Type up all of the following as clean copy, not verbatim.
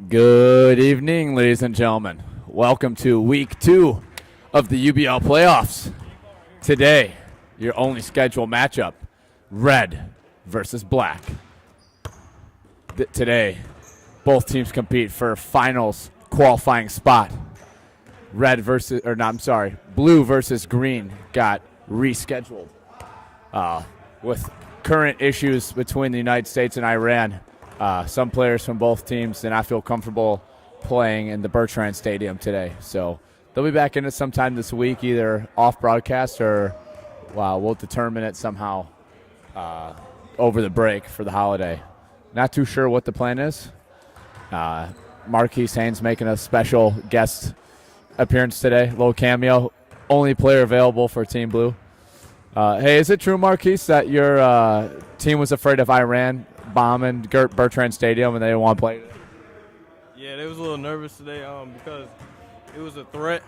Good evening, ladies and gentlemen. Welcome to week 2 of the UBL playoffs. Today, your only scheduled matchup, red versus black. Today, both teams compete for finals qualifying spot. Blue versus green got rescheduled. With current issues between the United States and Iran, some players from both teams did not feel comfortable playing in the Bertrand Stadium today. So they'll be back in it sometime this week, either off broadcast or we'll determine it somehow over the break for the holiday. Not too sure what the plan is. Marquise Haynes making a special guest appearance today, little cameo. Only player available for Team Blue. Hey, is it true, Marquise, that your team was afraid of Iran bombing Bertrand Stadium and they didn't want to play today? Yeah, they was a little nervous today because it was a threat,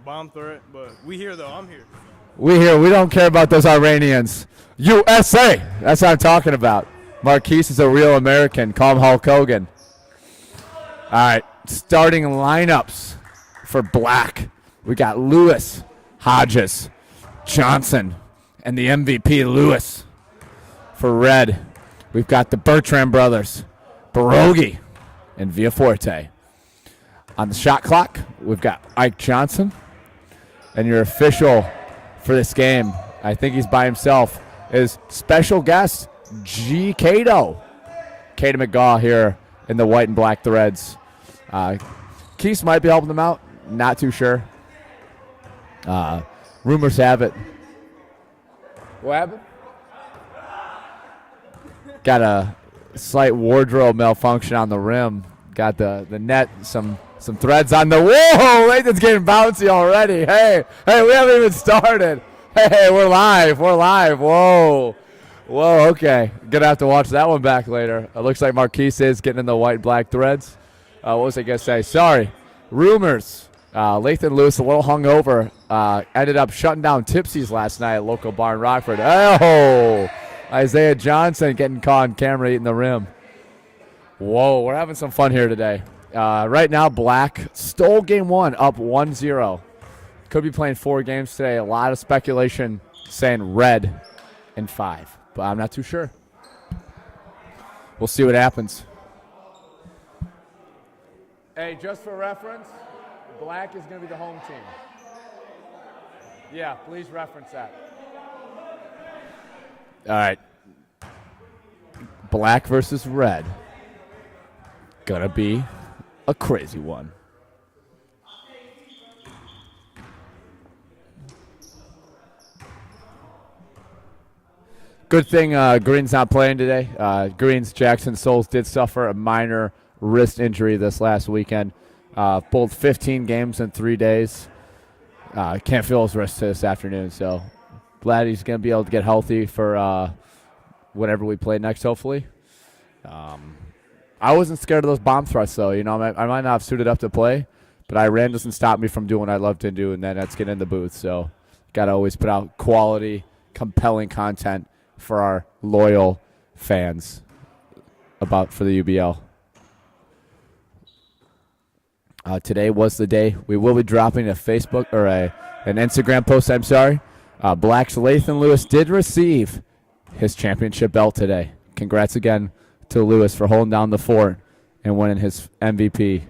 bomb threat. But we here, though. I'm here. We here. We don't care about those Iranians. USA! That's what I'm talking about. Marquise is a real American. Call him Hulk Hogan. All right, starting lineups for black. We got Lewis, Hodges, Johnson, and the MVP, Lewis. For red, we've got the Bertrand brothers, Barogi and Villaforte. On the shot clock, we've got Ike Johnson. And your official for this game, I think he's by himself, is special guest G. Cato. Cato McGaw here in the white and black threads. Keese might be helping them out. Not too sure. Rumors have it. What happened? Got a slight wardrobe malfunction on the rim. Got the net, some threads on the. Whoa! Lathan's getting bouncy already. Hey, we haven't even started. Hey, we're live. Whoa, okay. Gonna have to watch that one back later. It looks like Marquise is getting in the white and black threads. What was I gonna say? Sorry. Rumors. Lathan Lewis a little hungover. Ended up shutting down Tipsy's last night at local bar in Rockford. Oh! Isaiah Johnson getting caught on camera eating the rim. Whoa, we're having some fun here today. Right now, black stole game 1, up 1-0. Could be playing 4 games today. A lot of speculation saying red in 5, but I'm not too sure. We'll see what happens. Hey, just for reference, black is going to be the home team. Yeah, please reference that. All right. Black versus red. Gonna be a crazy one. Good thing Green's not playing today. Green's Jackson Souls did suffer a minor wrist injury this last weekend. Pulled 15 games in 3 days. Can't feel his wrist this afternoon, so glad he's going to be able to get healthy for whenever we play next, hopefully. I wasn't scared of those bomb thrusts, though. I might not have suited up to play, but Iran doesn't stop me from doing what I love to do, and then that's getting in the booth. So got to always put out quality, compelling content for our loyal fans for the UBL. Today was the day. We will be dropping a Facebook or an Instagram post. Black's Lathan Lewis did receive his championship belt today. Congrats again to Lewis for holding down the fort and winning his MVP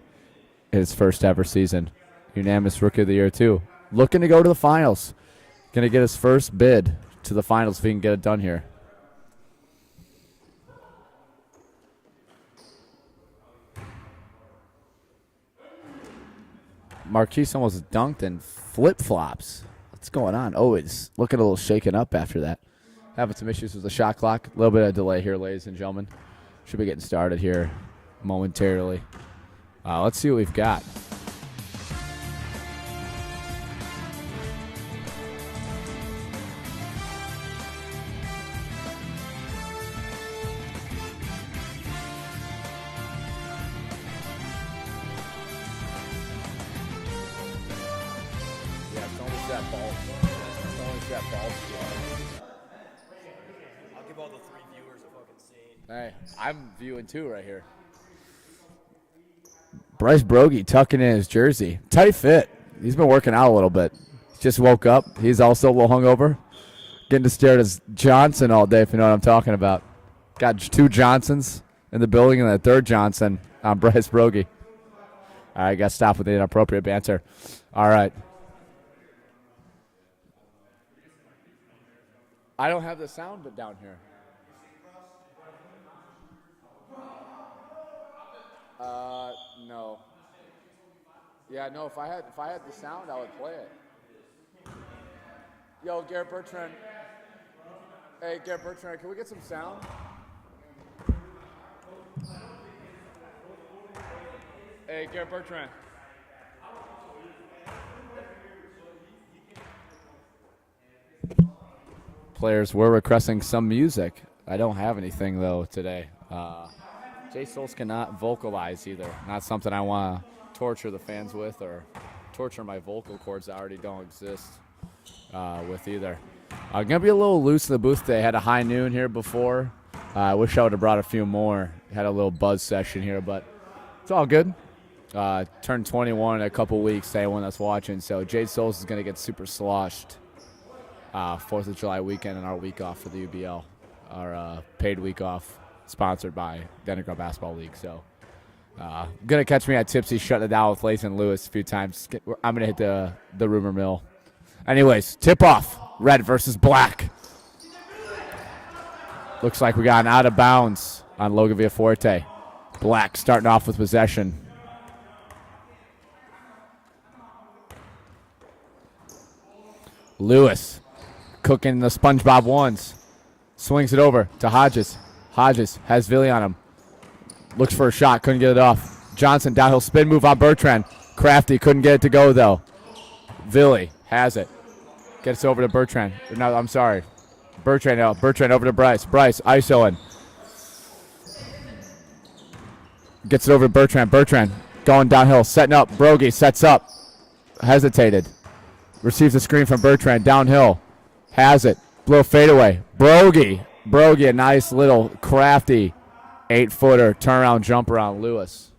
his first ever season. Unanimous Rookie of the Year, too. Looking to go to the finals. Going to get his first bid to the finals if he can get it done here. Marquise almost dunked in flip-flops. What's going on? Oh, it's looking a little shaken up after that. Having some issues with the shot clock. A little bit of delay here, ladies and gentlemen. Should be getting started here momentarily. Let's see what we've got. I'll give all the 3 viewers a fucking scene. Hey, I'm viewing too right here. Bryce Brogy tucking in his jersey. Tight fit. He's been working out a little bit. Just woke up. He's also a little hungover. Getting to stare at his Johnson all day, if you know what I'm talking about. Got 2 Johnsons in the building and a 3rd Johnson on Bryce Brogy. All right, got to stop with the inappropriate banter. All right. I don't have the sound but down here. No. Yeah, no, if I had the sound, I would play it. Yo, Garrett Bertrand. Hey, Garrett Bertrand, can we get some sound? Hey, Garrett Bertrand. Players were requesting some music. I don't have anything, though, today. Jay Souls cannot vocalize either. Not something I want to torture the fans with or torture my vocal cords that already don't exist with either. I'm going to be a little loose in the booth today. Had a high noon here before. I wish I would have brought a few more. Had a little buzz session here, but it's all good. Turned 21 in a couple weeks, anyone that's watching. So Jade Souls is going to get super sloshed 4th of July weekend and our week off for the UBL. Our paid week off sponsored by Denver Basketball League. So going to catch me at Tipsy shutting it down with Lathan Lewis a few times. I'm going to hit the rumor mill. Anyways, tip-off, red versus black. Looks like we got an out of bounds on Logan Villaforte. Black starting off with possession. Lewis cooking the SpongeBob ones. Swings it over to Hodges. Hodges has Villy on him. Looks for a shot, couldn't get it off. Johnson, downhill spin move on Bertrand. Crafty couldn't get it to go, though. Villy has it. Gets over to Bertrand. No, I'm sorry. Bertrand out. Bertrand over to Bryce. Bryce ISOing. Gets it over to Bertrand. Bertrand going downhill, setting up. Brogy sets up. Hesitated. Receives a screen from Bertrand. Downhill. Has it. Blow fadeaway. Brogy. Brogy, a nice little crafty 8-footer turnaround jumper on Lewis.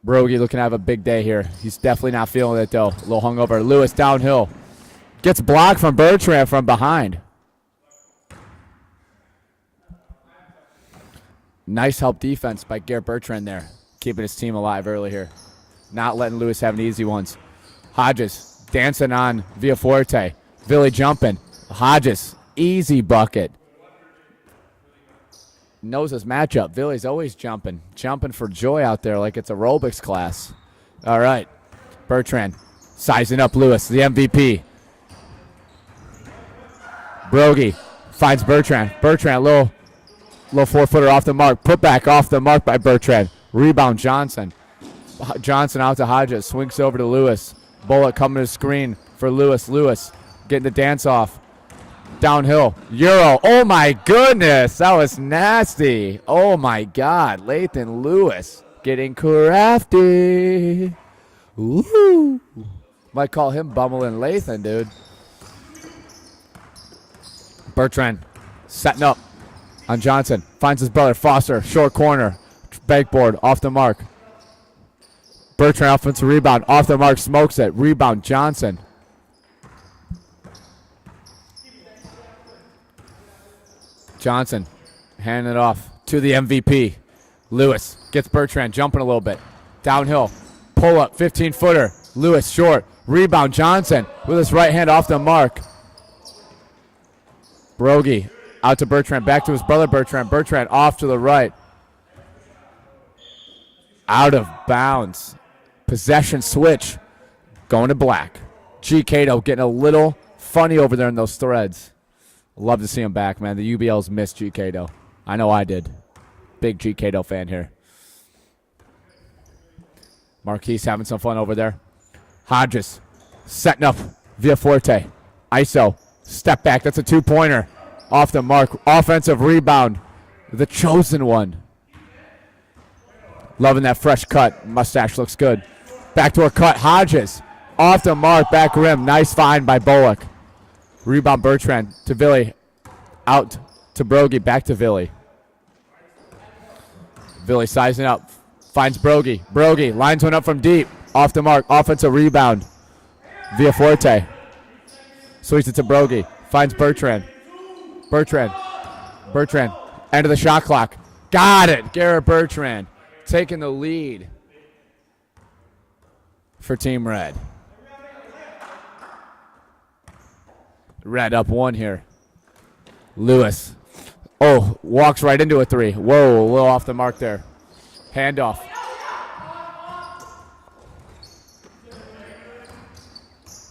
Brogy looking to have a big day here. He's definitely not feeling it, though. A little hungover. Lewis downhill. Gets blocked from Bertrand from behind. Nice help defense by Garrett Bertrand there. Keeping his team alive early here. Not letting Lewis have any easy ones. Hodges dancing on Villaforte. Villy jumping. Hodges, easy bucket. Knows his matchup. Villy's always jumping. Jumping for joy out there like it's aerobics class. All right. Bertrand sizing up Lewis, the MVP. Brogy finds Bertrand. Bertrand, a little 4-footer off the mark. Put back off the mark by Bertrand. Rebound Johnson. Johnson out to Hodges. Swings over to Lewis. Bullock coming to screen for Lewis. Lewis getting the dance off. Downhill. Euro. Oh, my goodness. That was nasty. Oh, my God. Lathan Lewis getting crafty. Ooh. Might call him Bumbling Lathan, dude. Bertrand setting up on Johnson. Finds his brother. Foster. Short corner. Backboard. Off the mark. Bertrand offensive rebound. Off the mark. Smokes it. Rebound Johnson. Johnson handing it off to the MVP. Lewis gets Bertrand jumping a little bit. Downhill. Pull up. 15-footer. Lewis short. Rebound Johnson with his right hand off the mark. Brogy out to Bertrand. Back to his brother Bertrand. Bertrand off to the right. Out of bounds. Possession switch. Going to black. G. Cato getting a little funny over there in those threads. Love to see him back, man. The UBL's missed G. Cato. I know I did. Big G. Cato fan here. Marquise having some fun over there. Hodges setting up Villaforte. ISO. Step back. That's a two-pointer. Off the mark. Offensive rebound. The chosen one. Loving that fresh cut. Mustache looks good. Backdoor cut. Hodges. Off the mark. Back rim. Nice find by Bullock. Rebound Bertrand to Villy. Out to Brogy. Back to Villy. Billy sizing up. Finds Brogy. Brogy lines one up from deep. Off the mark. Offensive rebound. Villaforte. Swings it to Brogy. Finds Bertrand. Bertrand. End of the shot clock. Got it. Garrett Bertrand taking the lead for Team Red. Red up 1 here. Lewis. Oh, walks right into a 3. Whoa, a little off the mark there. Handoff.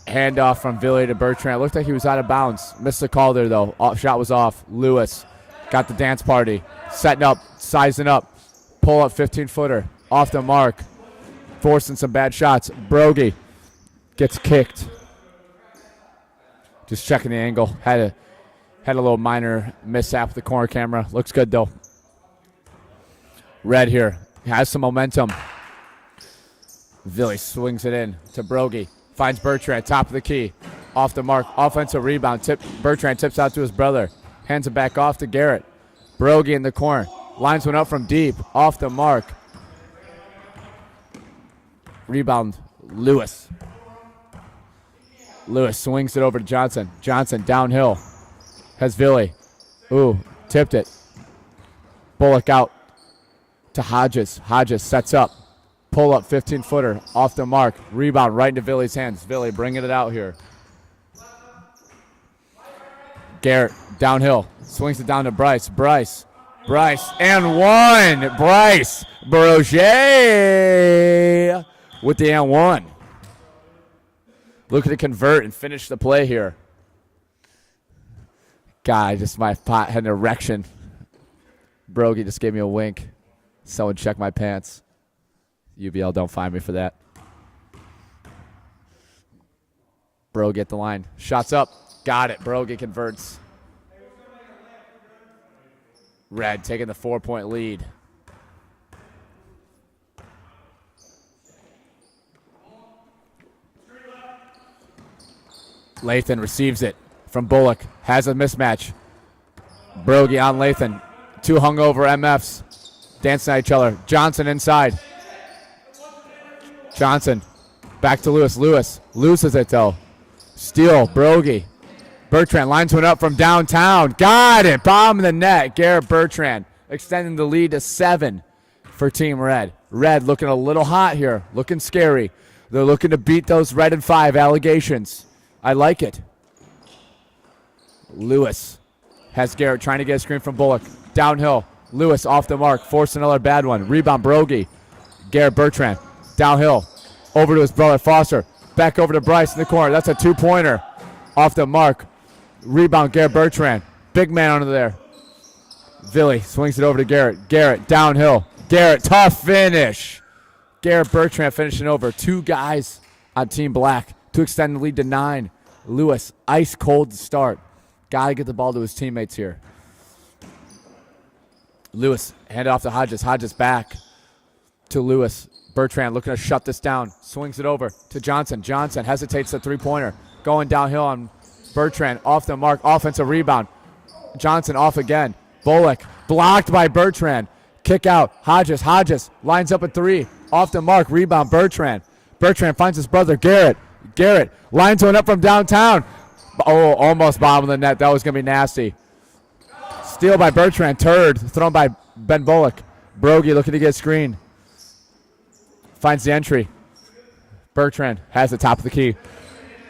Handoff from Billy to Bertrand. Looked like he was out of bounds. Missed the call there, though. Shot was off. Lewis got the dance party. Setting up, sizing up. Pull up 15-footer. Off the mark. Forcing some bad shots. Brogy gets kicked. Just checking the angle. Had a little minor mishap with the corner camera. Looks good, though. Red here. Has some momentum. Billy swings it in to Brogy. Finds Bertrand, top of the key. Off the mark. Offensive rebound. Bertrand tips out to his brother. Hands it back off to Garrett. Brogy in the corner. Lines one up from deep. Off the mark. Rebound, Lewis. Lewis swings it over to Johnson. Johnson downhill. Has Billy. Ooh, tipped it. Bullock out to Hodges. Hodges sets up. Pull up 15-footer off the mark. Rebound right into Billy's hands. Billy bringing it out here. Garrett downhill. Swings it down to Bryce. Bryce and 1. Bryce Brogé with the and 1. Looking to convert and finish the play here. God, just my pot had an erection. Brogy just gave me a wink. Someone check my pants. UBL, don't find me for that. Brogy at the line. Shots up. Got it. Brogy converts. Red taking the 4-point lead. Lathan receives it from Bullock. Has a mismatch. Brogy on Lathan. 2 hungover MFs. Dancing at each other. Johnson inside. Johnson. Back to Lewis. Lewis loses it, though. Steal. Brogy. Bertrand lines one up from downtown. Got it. Bomb in the net. Garrett Bertrand extending the lead to 7 for Team Red. Red looking a little hot here. Looking scary. They're looking to beat those Red and 5 allegations. I like it. Lewis has Garrett trying to get a screen from Bullock. Downhill. Lewis off the mark. Forced another bad one. Rebound Brogy. Garrett Bertrand. Downhill. Over to his brother Foster. Back over to Bryce in the corner. That's a 2-pointer. Off the mark. Rebound Garrett Bertrand. Big man under there. Billy swings it over to Garrett. Garrett downhill. Garrett, tough finish. Garrett Bertrand finishing over. 2 guys on Team Black to extend the lead to 9. Lewis, ice cold to start. Got to get the ball to his teammates here. Lewis, hand it off to Hodges. Hodges back to Lewis. Bertrand looking to shut this down. Swings it over to Johnson. Johnson hesitates the 3-pointer. Going downhill on Bertrand. Off the mark. Offensive rebound. Johnson off again. Bullock blocked by Bertrand. Kick out. Hodges. Hodges lines up at 3. Off the mark. Rebound Bertrand. Bertrand finds his brother Garrett. Garrett lines one up from downtown. Oh, almost bottom of the net. That was going to be nasty. Steal by Bertrand. Turd thrown by Ben Bullock. Brogy looking to get a screen. Finds the entry. Bertrand has the top of the key.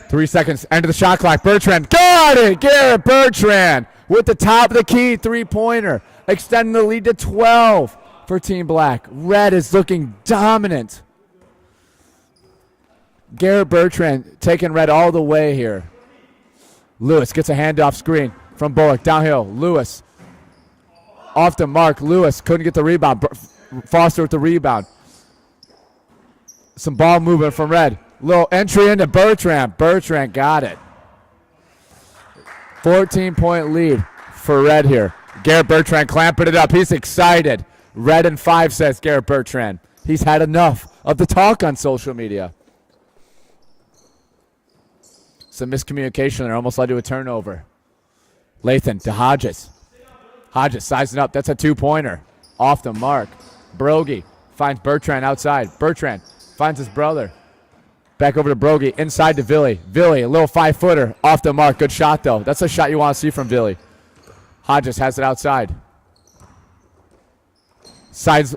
3 seconds. End of the shot clock. Bertrand got it. Garrett Bertrand with the top of the key 3-pointer. Extending the lead to 12 for Team Black. Red is looking dominant. Garrett Bertrand taking Red all the way here. Lewis gets a handoff screen from Bullock. Downhill. Lewis off the mark. Lewis couldn't get the rebound. Foster with the rebound. Some ball movement from Red. Little entry into Bertrand. Bertrand got it. 14-point lead for Red here. Garrett Bertrand clamping it up. He's excited. Red and 5 says Garrett Bertrand. He's had enough of the talk on social media. Some miscommunication there almost led to a turnover. Lathan to Hodges. Hodges sizing up. That's a 2-pointer. Off the mark. Brogy finds Bertrand outside. Bertrand finds his brother. Back over to Brogy, inside to Villy. Villy, a little 5-footer, off the mark. Good shot, though. That's a shot you want to see from Villy. Hodges has it outside. Sizes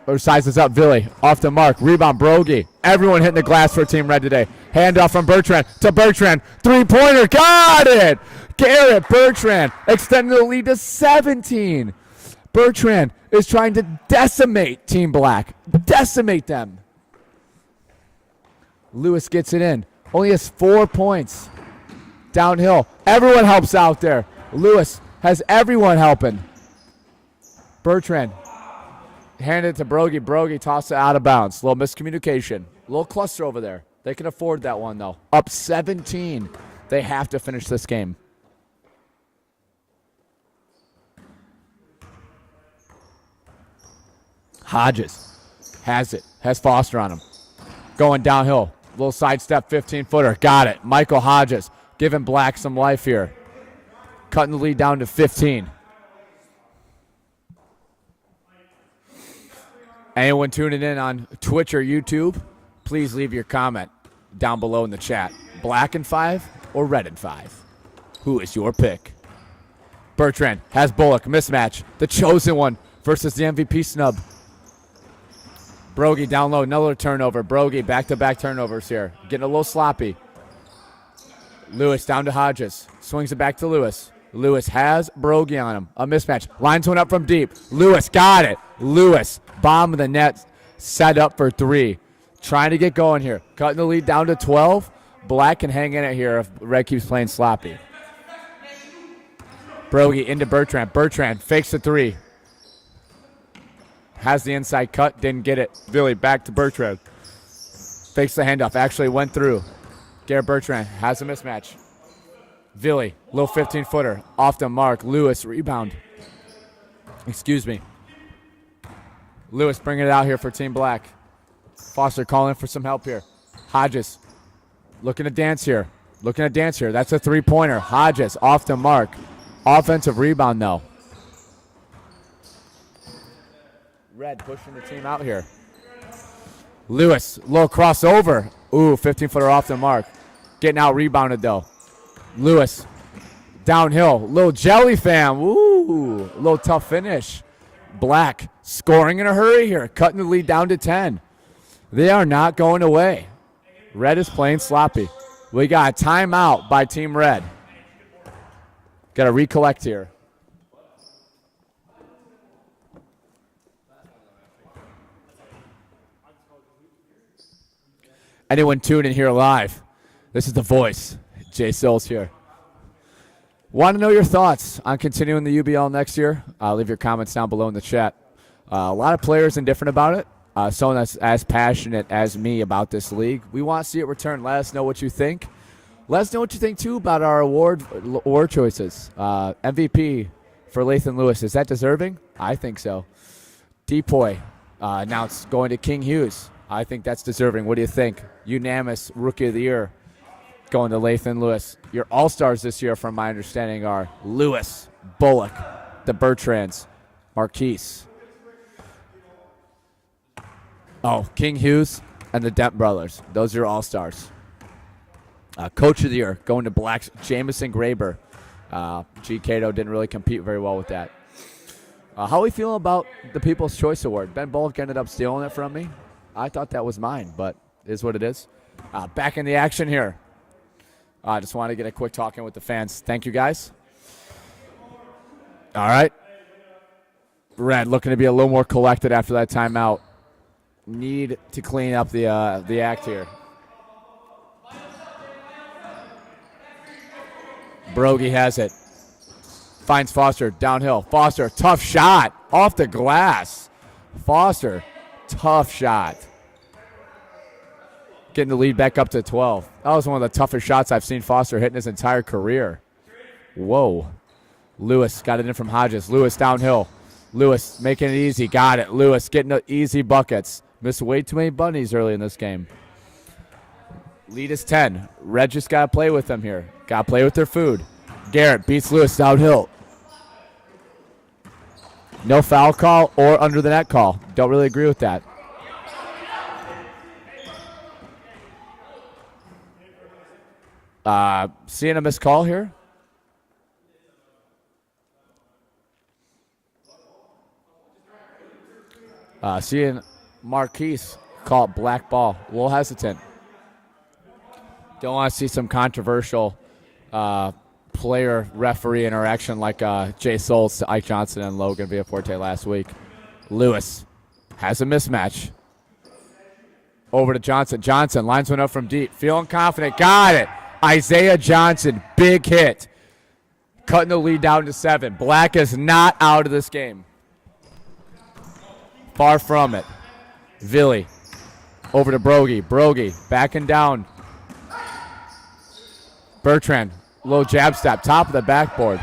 up Villy, off the mark. Rebound, Brogy. Everyone hitting the glass for Team Red today. Handoff from Bertrand to Bertrand. Three-pointer, got it! Garrett Bertrand extending the lead to 17. Bertrand is trying to decimate Team Black. Decimate them. Lewis gets it in. Only has 4 points. Downhill. Everyone helps out there. Lewis has everyone helping. Bertrand handed it to Brogy. Brogy tossed it out of bounds. Little miscommunication. Little cluster over there. They can afford that one, though. Up 17. They have to finish this game. Hodges has it. Has Foster on him. Going downhill. Little sidestep 15-footer. Got it. Michael Hodges giving Black some life here. Cutting the lead down to 15. Anyone tuning in on Twitch or YouTube, please leave your comment down below in the chat. Black in 5 or red in 5? Who is your pick? Bertrand has Bullock. Mismatch. The chosen one versus the MVP snub. Brogy down low, another turnover. Brogy back-to-back turnovers here. Getting a little sloppy. Lewis down to Hodges. Swings it back to Lewis. Lewis has Brogy on him. A mismatch. Lines one up from deep. Lewis got it. Lewis, bomb of the net, set up for 3. Trying to get going here. Cutting the lead down to 12. Black can hang in it here if Red keeps playing sloppy. Brogy into Bertrand. Bertrand fakes the 3. Has the inside cut, didn't get it. Villy back to Bertrand. Fakes the handoff, actually went through. Garrett Bertrand has a mismatch. Villy, little 15-footer, off the mark. Lewis, rebound. Excuse me. Lewis bringing it out here for Team Black. Foster calling for some help here. Hodges looking to dance here. That's a 3-pointer. Hodges off the mark. Offensive rebound, though. Red pushing the team out here. Lewis, little crossover. Ooh, 15-footer off the mark. Getting out rebounded, though. Lewis, downhill. Little jelly fam. Ooh, little tough finish. Black scoring in a hurry here. Cutting the lead down to 10. They are not going away. Red is playing sloppy. We got a timeout by Team Red. Got to recollect here. Anyone tuning here live, this is The Voice. Jay Sills here. Want to know your thoughts on continuing the UBL next year? Leave your comments down below in the chat. A lot of players indifferent about it. Someone that's as passionate as me about this league. We want to see it return. Let us know what you think. Let us know what you think, too, about our award choices. MVP for Lathan Lewis. Is that deserving? I think so. Depoy announced going to King Hughes. I think that's deserving. What do you think? Unanimous Rookie of the Year going to Lathan Lewis. Your All-Stars this year, from my understanding, are Lewis, Bullock, the Bertrands, Marquise. Oh, King Hughes and the Dent brothers. Those are your All-Stars. Coach of the Year going to Black's Jamison Graber. G. Cato didn't really compete very well with that. How are we feeling about the People's Choice Award? Ben Bullock ended up stealing it from me. I thought that was mine, but it is what it is. Back in the action here. I just want to get a quick talk in with the fans. Thank you, guys. All right. Red looking to be a little more collected after that timeout. Need to clean up the act here. Brogy has it. Finds Foster downhill. Foster, tough shot. Off the glass. Foster, tough shot. Getting the lead back up to 12. That was one of the toughest shots I've seen Foster hit in his entire career. Whoa. Lewis got it in from Hodges. Lewis downhill. Lewis making it easy. Got it. Lewis getting the easy buckets. Missed way too many bunnies early in this game. Lead is 10. Red just got to play with them here. Got to play with their food. Garrett beats Lewis downhill. No foul call or under the net call. Don't really agree with that. Seeing a missed call here. Seeing Marquise call it black ball. A little hesitant. Don't want to see some controversial player-referee interaction like Jay Souls to Ike Johnson and Logan Villaforte last week. Lewis has a mismatch. Over to Johnson. Johnson lines one up from deep. Feeling confident. Got it. Isaiah Johnson, big hit. Cutting the lead down to 7. Black is not out of this game. Far from it. Villy over to Brogy. Brogy backing down. Bertrand, low jab step, top of the backboard.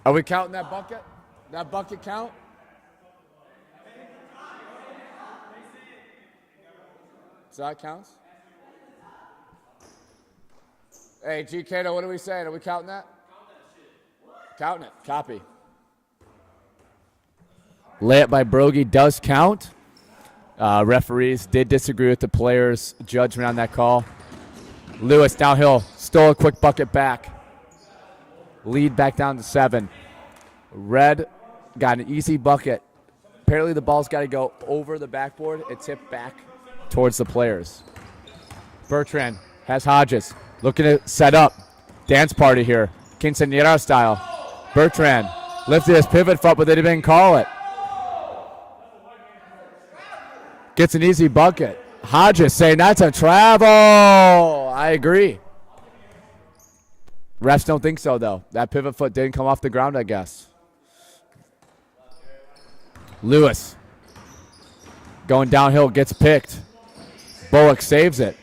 Are we counting that bucket? That bucket count? So that counts? Hey, G. Cato, what are we saying? Are we counting that? Count that shit. Counting it. Copy. Layup by Brogy does count. Referees did disagree with the players' judgment on that call. Lewis downhill, stole a quick bucket back. Lead back down to 7. Red got an easy bucket. Apparently the ball's got to go over the backboard and tip back towards the players. Bertrand has Hodges looking to set up. Dance party here. Quinceañera style. Bertrand lifted his pivot foot, but they didn't call it. Gets an easy bucket. Hodges saying that's a travel. I agree. Refs don't think so, though. That pivot foot didn't come off the ground, I guess. Lewis going downhill, gets picked. Bullock saves it.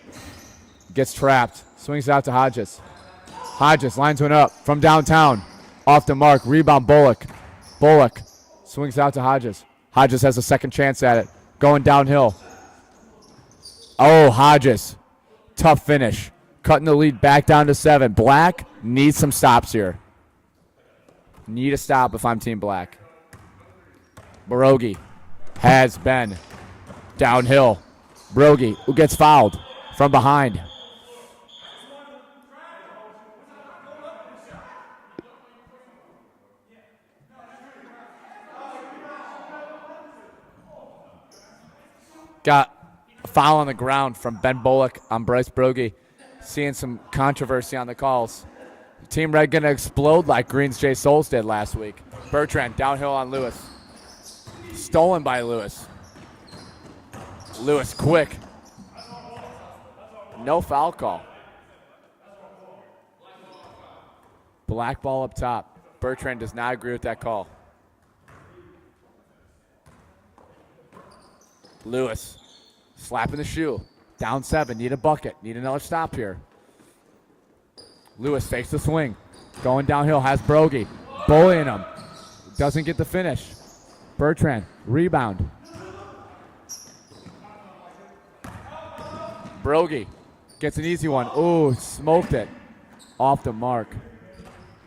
Gets trapped. Swings it out to Hodges. Hodges lines one up from downtown. Off the mark. Rebound Bullock. Bullock swings it out to Hodges. Hodges has a second chance at it. Going downhill. Oh, Hodges. Tough finish. Cutting the lead back down to 7. Black needs some stops here. Need a stop if I'm Team Black. Brogy has been downhill. Brogy, who gets fouled from behind. Got a foul on the ground from Ben Bullock on Bryce Brogy. Seeing some controversy on the calls. Team Red going to explode like Green's Jay Souls did last week. Bertrand downhill on Lewis. Stolen by Lewis. Lewis quick. No foul call. Black ball up top. Bertrand does not agree with that call. Lewis slapping the shoe. Down 7. Need a bucket. Need another stop here. Lewis fakes the swing. Going downhill. Has Brogy. Bullying him. Doesn't get the finish. Bertrand. Rebound. Brogy gets an easy one. Ooh, smoked it. Off the mark.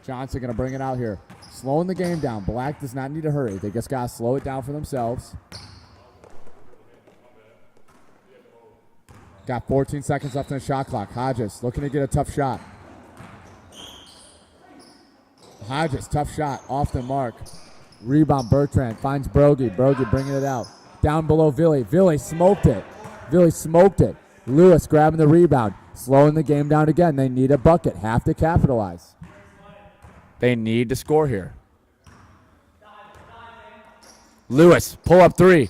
Johnson going to bring it out here. Slowing the game down. Black does not need to hurry. They just got to slow it down for themselves. Got 14 seconds left on the shot clock. Hodges looking to get a tough shot. Hodges, tough shot. Off the mark. Rebound Bertrand. Finds Brogy. Brogy bringing it out. Down below Villy. Villy smoked it. Villy smoked it. Lewis grabbing the rebound. Slowing the game down again. They need a bucket. Have to capitalize. They need to score here. Lewis, pull up 3.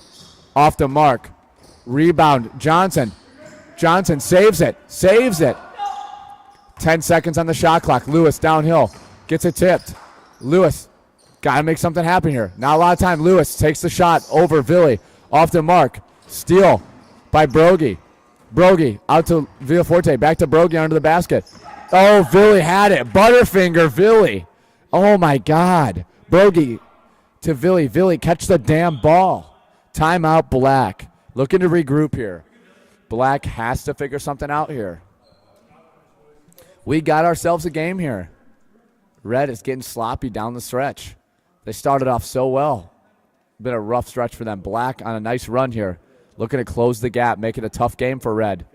Off the mark. Rebound Johnson. Johnson saves it. Saves it. 10 seconds on the shot clock. Lewis downhill. Gets it tipped. Lewis, got to make something happen here. Not a lot of time. Lewis takes the shot over Villy. Off the mark. Steal by Brogy. Brogy out to Villaforte. Back to Brogy under the basket. Oh, Villy had it. Butterfinger Villy. Oh, my God. Brogy to Villy. Villy, catch the damn ball. Timeout Black. Looking to regroup here. Black has to figure something out here. We got ourselves a game here. Red is getting sloppy down the stretch. They started off so well. Been a rough stretch for them. Black on a nice run here. Looking to close the gap, make it a tough game for Red.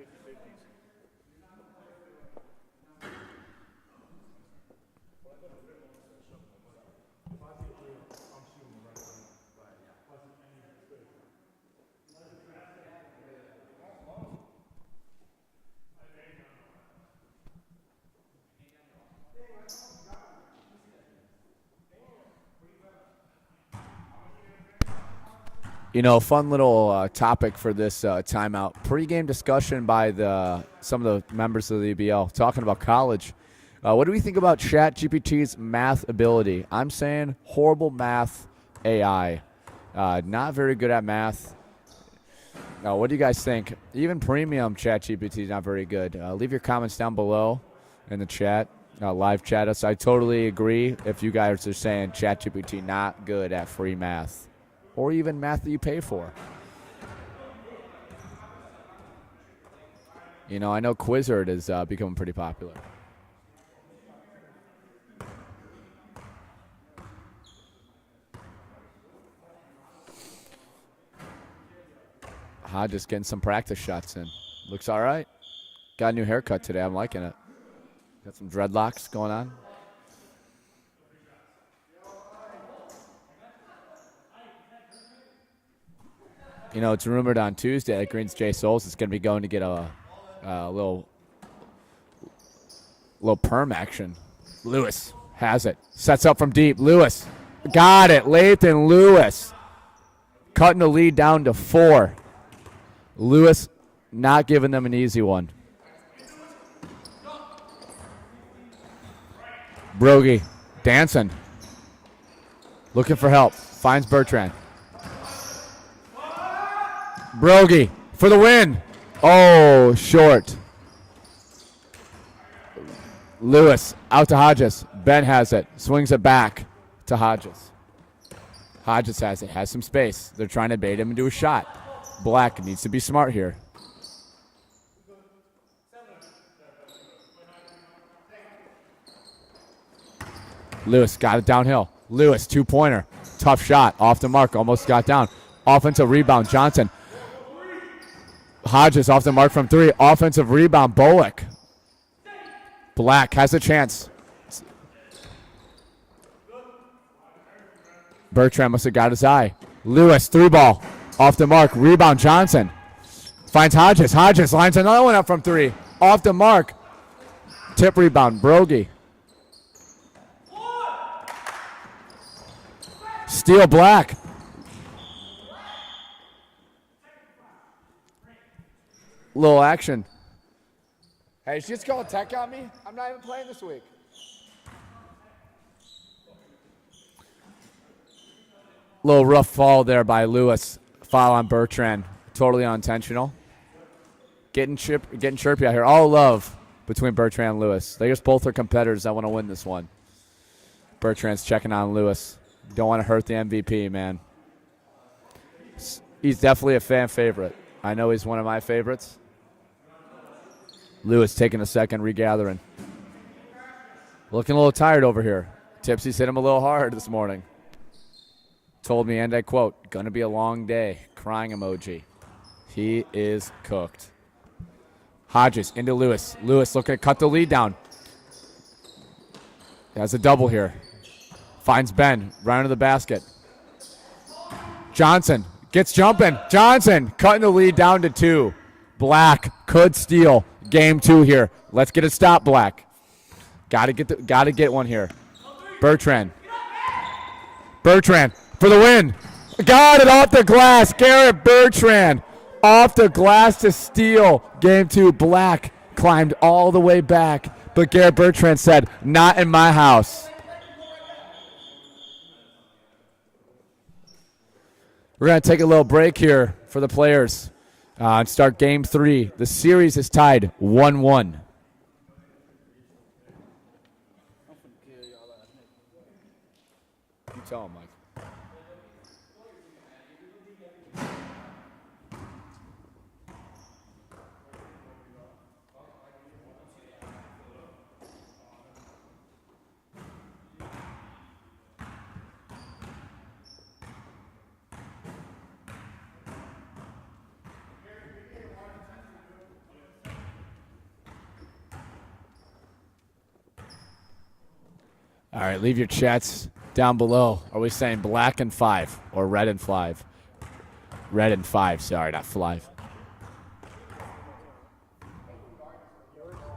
You know, fun little topic for this timeout. Pre-game discussion by some of the members of the UBL talking about college. What do we think about ChatGPT's math ability? I'm saying horrible math AI. Not very good at math. What do you guys think? Even premium ChatGPT is not very good. Leave your comments down below in the chat. Live chat us. I totally agree if you guys are saying ChatGPT not good at free math. Or even math that you pay for. You know, I know Quizard is becoming pretty popular. Hodges getting some practice shots in. Looks all right. Got a new haircut today. I'm liking it. Got some dreadlocks going on. You know, it's rumored on Tuesday that Green's Jay Souls is going to be going to get a little perm action. Lewis has it. Sets up from deep. Lewis got it. Lathan Lewis cutting the lead down to 4. Lewis not giving them an easy one. Brogy dancing. Looking for help. Finds Bertrand. Brogy for the win. Oh, short. Lewis out to Hodges. Ben has it. Swings it back to Hodges. Hodges has it. Has some space. They're trying to bait him into a shot. Black needs to be smart here. Lewis got it downhill. Lewis, 2-pointer. Tough shot. Off the mark. Almost got down. Offensive rebound. Johnson. Hodges off the mark from 3. Offensive rebound, Bullock. Black has a chance. Bertrand must have got his eye. Lewis, 3-ball. Off the mark. Rebound, Johnson. Finds Hodges. Hodges lines another one up from 3. Off the mark. Tip rebound, Brogy. Steal, Black. Little action. Hey, she just called tech on me? I'm not even playing this week. Little rough fall there by Lewis. Foul on Bertrand. Totally unintentional. Getting chirpy out here. All love between Bertrand and Lewis. They just both are competitors that want to win this one. Bertrand's checking on Lewis. Don't want to hurt the MVP, man. He's definitely a fan favorite. I know he's one of my favorites. Lewis taking a second, regathering. Looking a little tired over here. Tipsy's hit him a little hard this morning. Told me, and I quote, gonna be a long day. Crying emoji. He is cooked. Hodges into Lewis. Lewis looking to cut the lead down. Has a double here. Finds Ben, right under the basket. Johnson gets jumping. Johnson cutting the lead down to 2. Black could steal game 2 here. Let's get a stop, Black. Gotta get one here. Bertrand for the win. Got it off the glass. Garrett Bertrand off the glass to steal game 2. Black climbed all the way back, but Garrett Bertrand said, not in my house. We're going to take a little break here for the players and start game 3. The series is tied 1-1. You tell him, Mike. All right, leave your chats down below. Are we saying black and 5 or red and 5? Red and 5, sorry, not 5.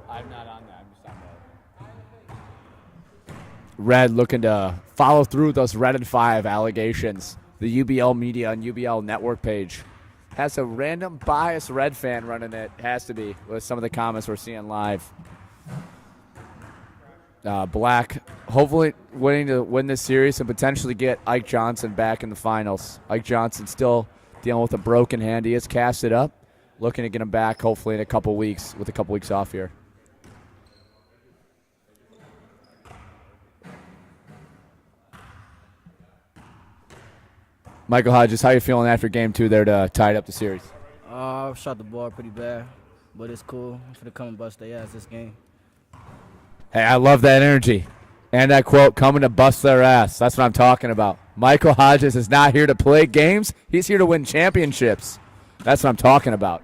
I'm not on that. I'm just on red looking to follow through with those red and 5 allegations. The UBL media and UBL network page has a random biased red fan running it. Has to be with some of the comments we're seeing live. Black hopefully winning to win this series and potentially get Ike Johnson back in the finals. Ike Johnson still dealing with a broken hand. He has cast it up. Looking to get him back hopefully in a couple weeks with a couple weeks off here. Michael Hodges, how you feeling after game 2 there to tie up the series? I shot the ball pretty bad, but it's cool. I'm finna come and bust their ass this game. Hey, I love that energy. And that quote, coming to bust their ass. That's what I'm talking about. Michael Hodges is not here to play games. He's here to win championships. That's what I'm talking about.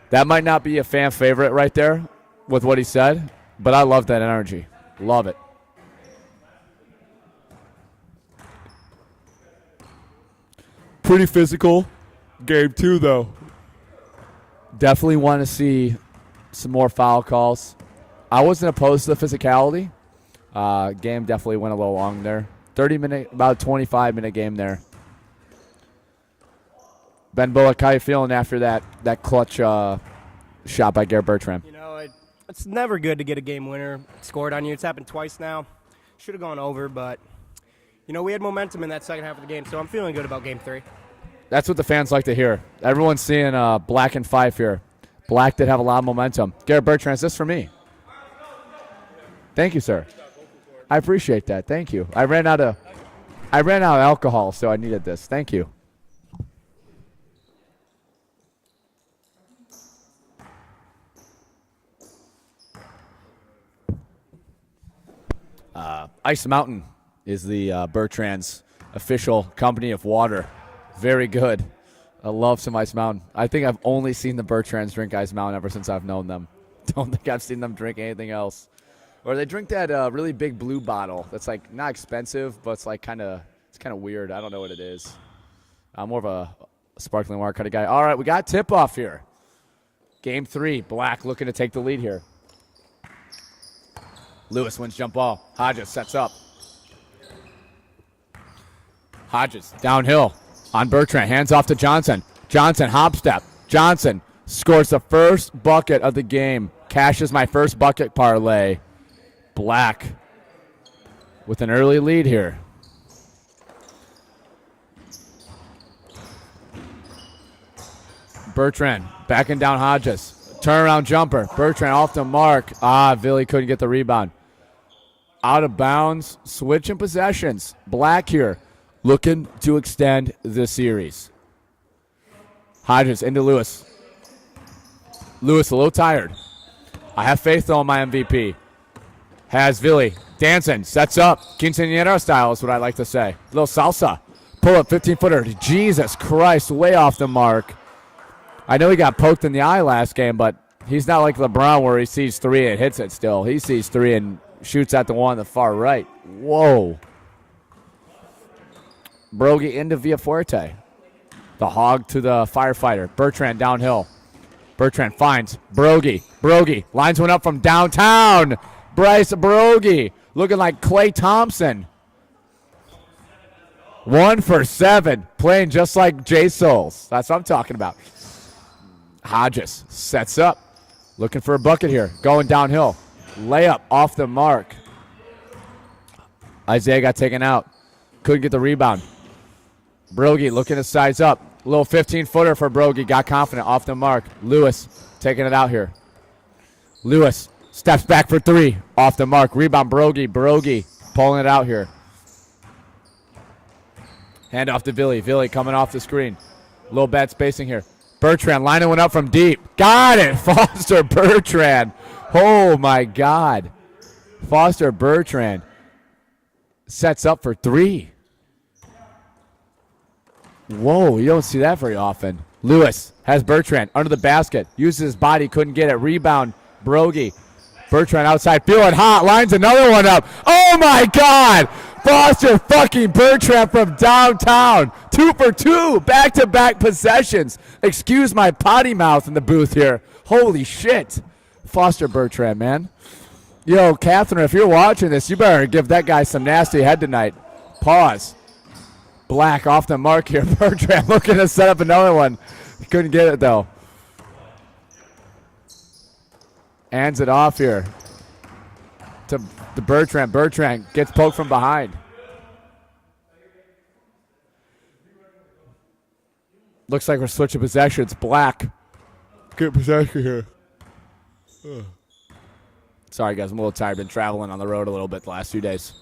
That might not be a fan favorite right there with what he said, but I love that energy. Love it. Pretty physical. Game 2, though. Definitely want to see some more foul calls. I wasn't opposed to the physicality. Game definitely went a little long there. 30-minute, about 25-minute game there. Ben Bullock, how you feeling after that clutch shot by Garrett Bertrand? You know, it's never good to get a game winner scored on you. It's happened twice now. Should have gone over, but, you know, we had momentum in that second half of the game, so I'm feeling good about game 3. That's what the fans like to hear. Everyone's seeing black and 5 here. Black did have a lot of momentum. Garrett Bertrand, is this for me? Thank you, sir. I appreciate that. Thank you. I ran out of alcohol, so I needed this. Thank you. Ice Mountain is the Bertrand's official company of water. Very good. I love some Ice Mountain. I think I've only seen the Bertrands drink Ice Mountain ever since I've known them. Don't think I've seen them drink anything else. Or they drink that really big blue bottle that's like not expensive, but it's like kind of weird. I don't know what it is. I'm more of a sparkling water kind of guy. All right, we got tip off here. Game 3, Black looking to take the lead here. Lewis wins jump ball. Hodges sets up. Hodges downhill on Bertrand. Hands off to Johnson. Johnson hop step. Johnson scores the first bucket of the game. Cashes my first bucket parlay. Black with an early lead here. Bertrand backing down Hodges. Turnaround jumper. Bertrand off the mark. Villy couldn't get the rebound. Out of bounds. Switching possessions. Black here looking to extend the series. Hodges into Lewis. Lewis a little tired. I have faith, though, in my MVP. Has Villy. Dancing. Sets up. Quinceañera style is what I like to say. A little salsa. Pull up 15-footer. Jesus Christ. Way off the mark. I know he got poked in the eye last game, but he's not like LeBron where he sees 3 and hits it still. He sees 3 and shoots at the one on the far right. Whoa. Brogy into Villafuerte. The hog to the firefighter. Bertrand downhill. Bertrand finds Brogy. Brogy lines one up from downtown. Bryce Brogy looking like Klay Thompson. 1 for 7. Playing just like Jay Souls. That's what I'm talking about. Hodges sets up. Looking for a bucket here. Going downhill. Layup off the mark. Isaiah got taken out. Couldn't get the rebound. Brogy looking to size up. A little 15-footer for Brogy. Got confident off the mark. Lewis taking it out here. Lewis steps back for 3. Off the mark. Rebound Brogy. Brogy pulling it out here. Hand off to Villy. Villy coming off the screen. A little bad spacing here. Bertrand lining one up from deep. Got it. Foster Bertrand. Oh, my God. Foster Bertrand sets up for 3. Whoa, you don't see that very often. Lewis has Bertrand under the basket. Uses his body, couldn't get it. Rebound, Brogy. Bertrand outside, feeling hot, lines another one up. Oh my God! Foster fucking Bertrand from downtown. 2 for 2, back-to-back possessions. Excuse my potty mouth in the booth here. Holy shit. Foster Bertrand, man. Yo, Catherine, if you're watching this, you better give that guy some nasty head tonight. Pause. Black off the mark here. Bertrand looking to set up another one. Couldn't get it, though. Hands it off here to Bertrand. Bertrand gets poked from behind. Looks like we're switching possessions. Black. Good possession here. Ugh. Sorry, guys. I'm a little tired. Been traveling on the road a little bit the last few days.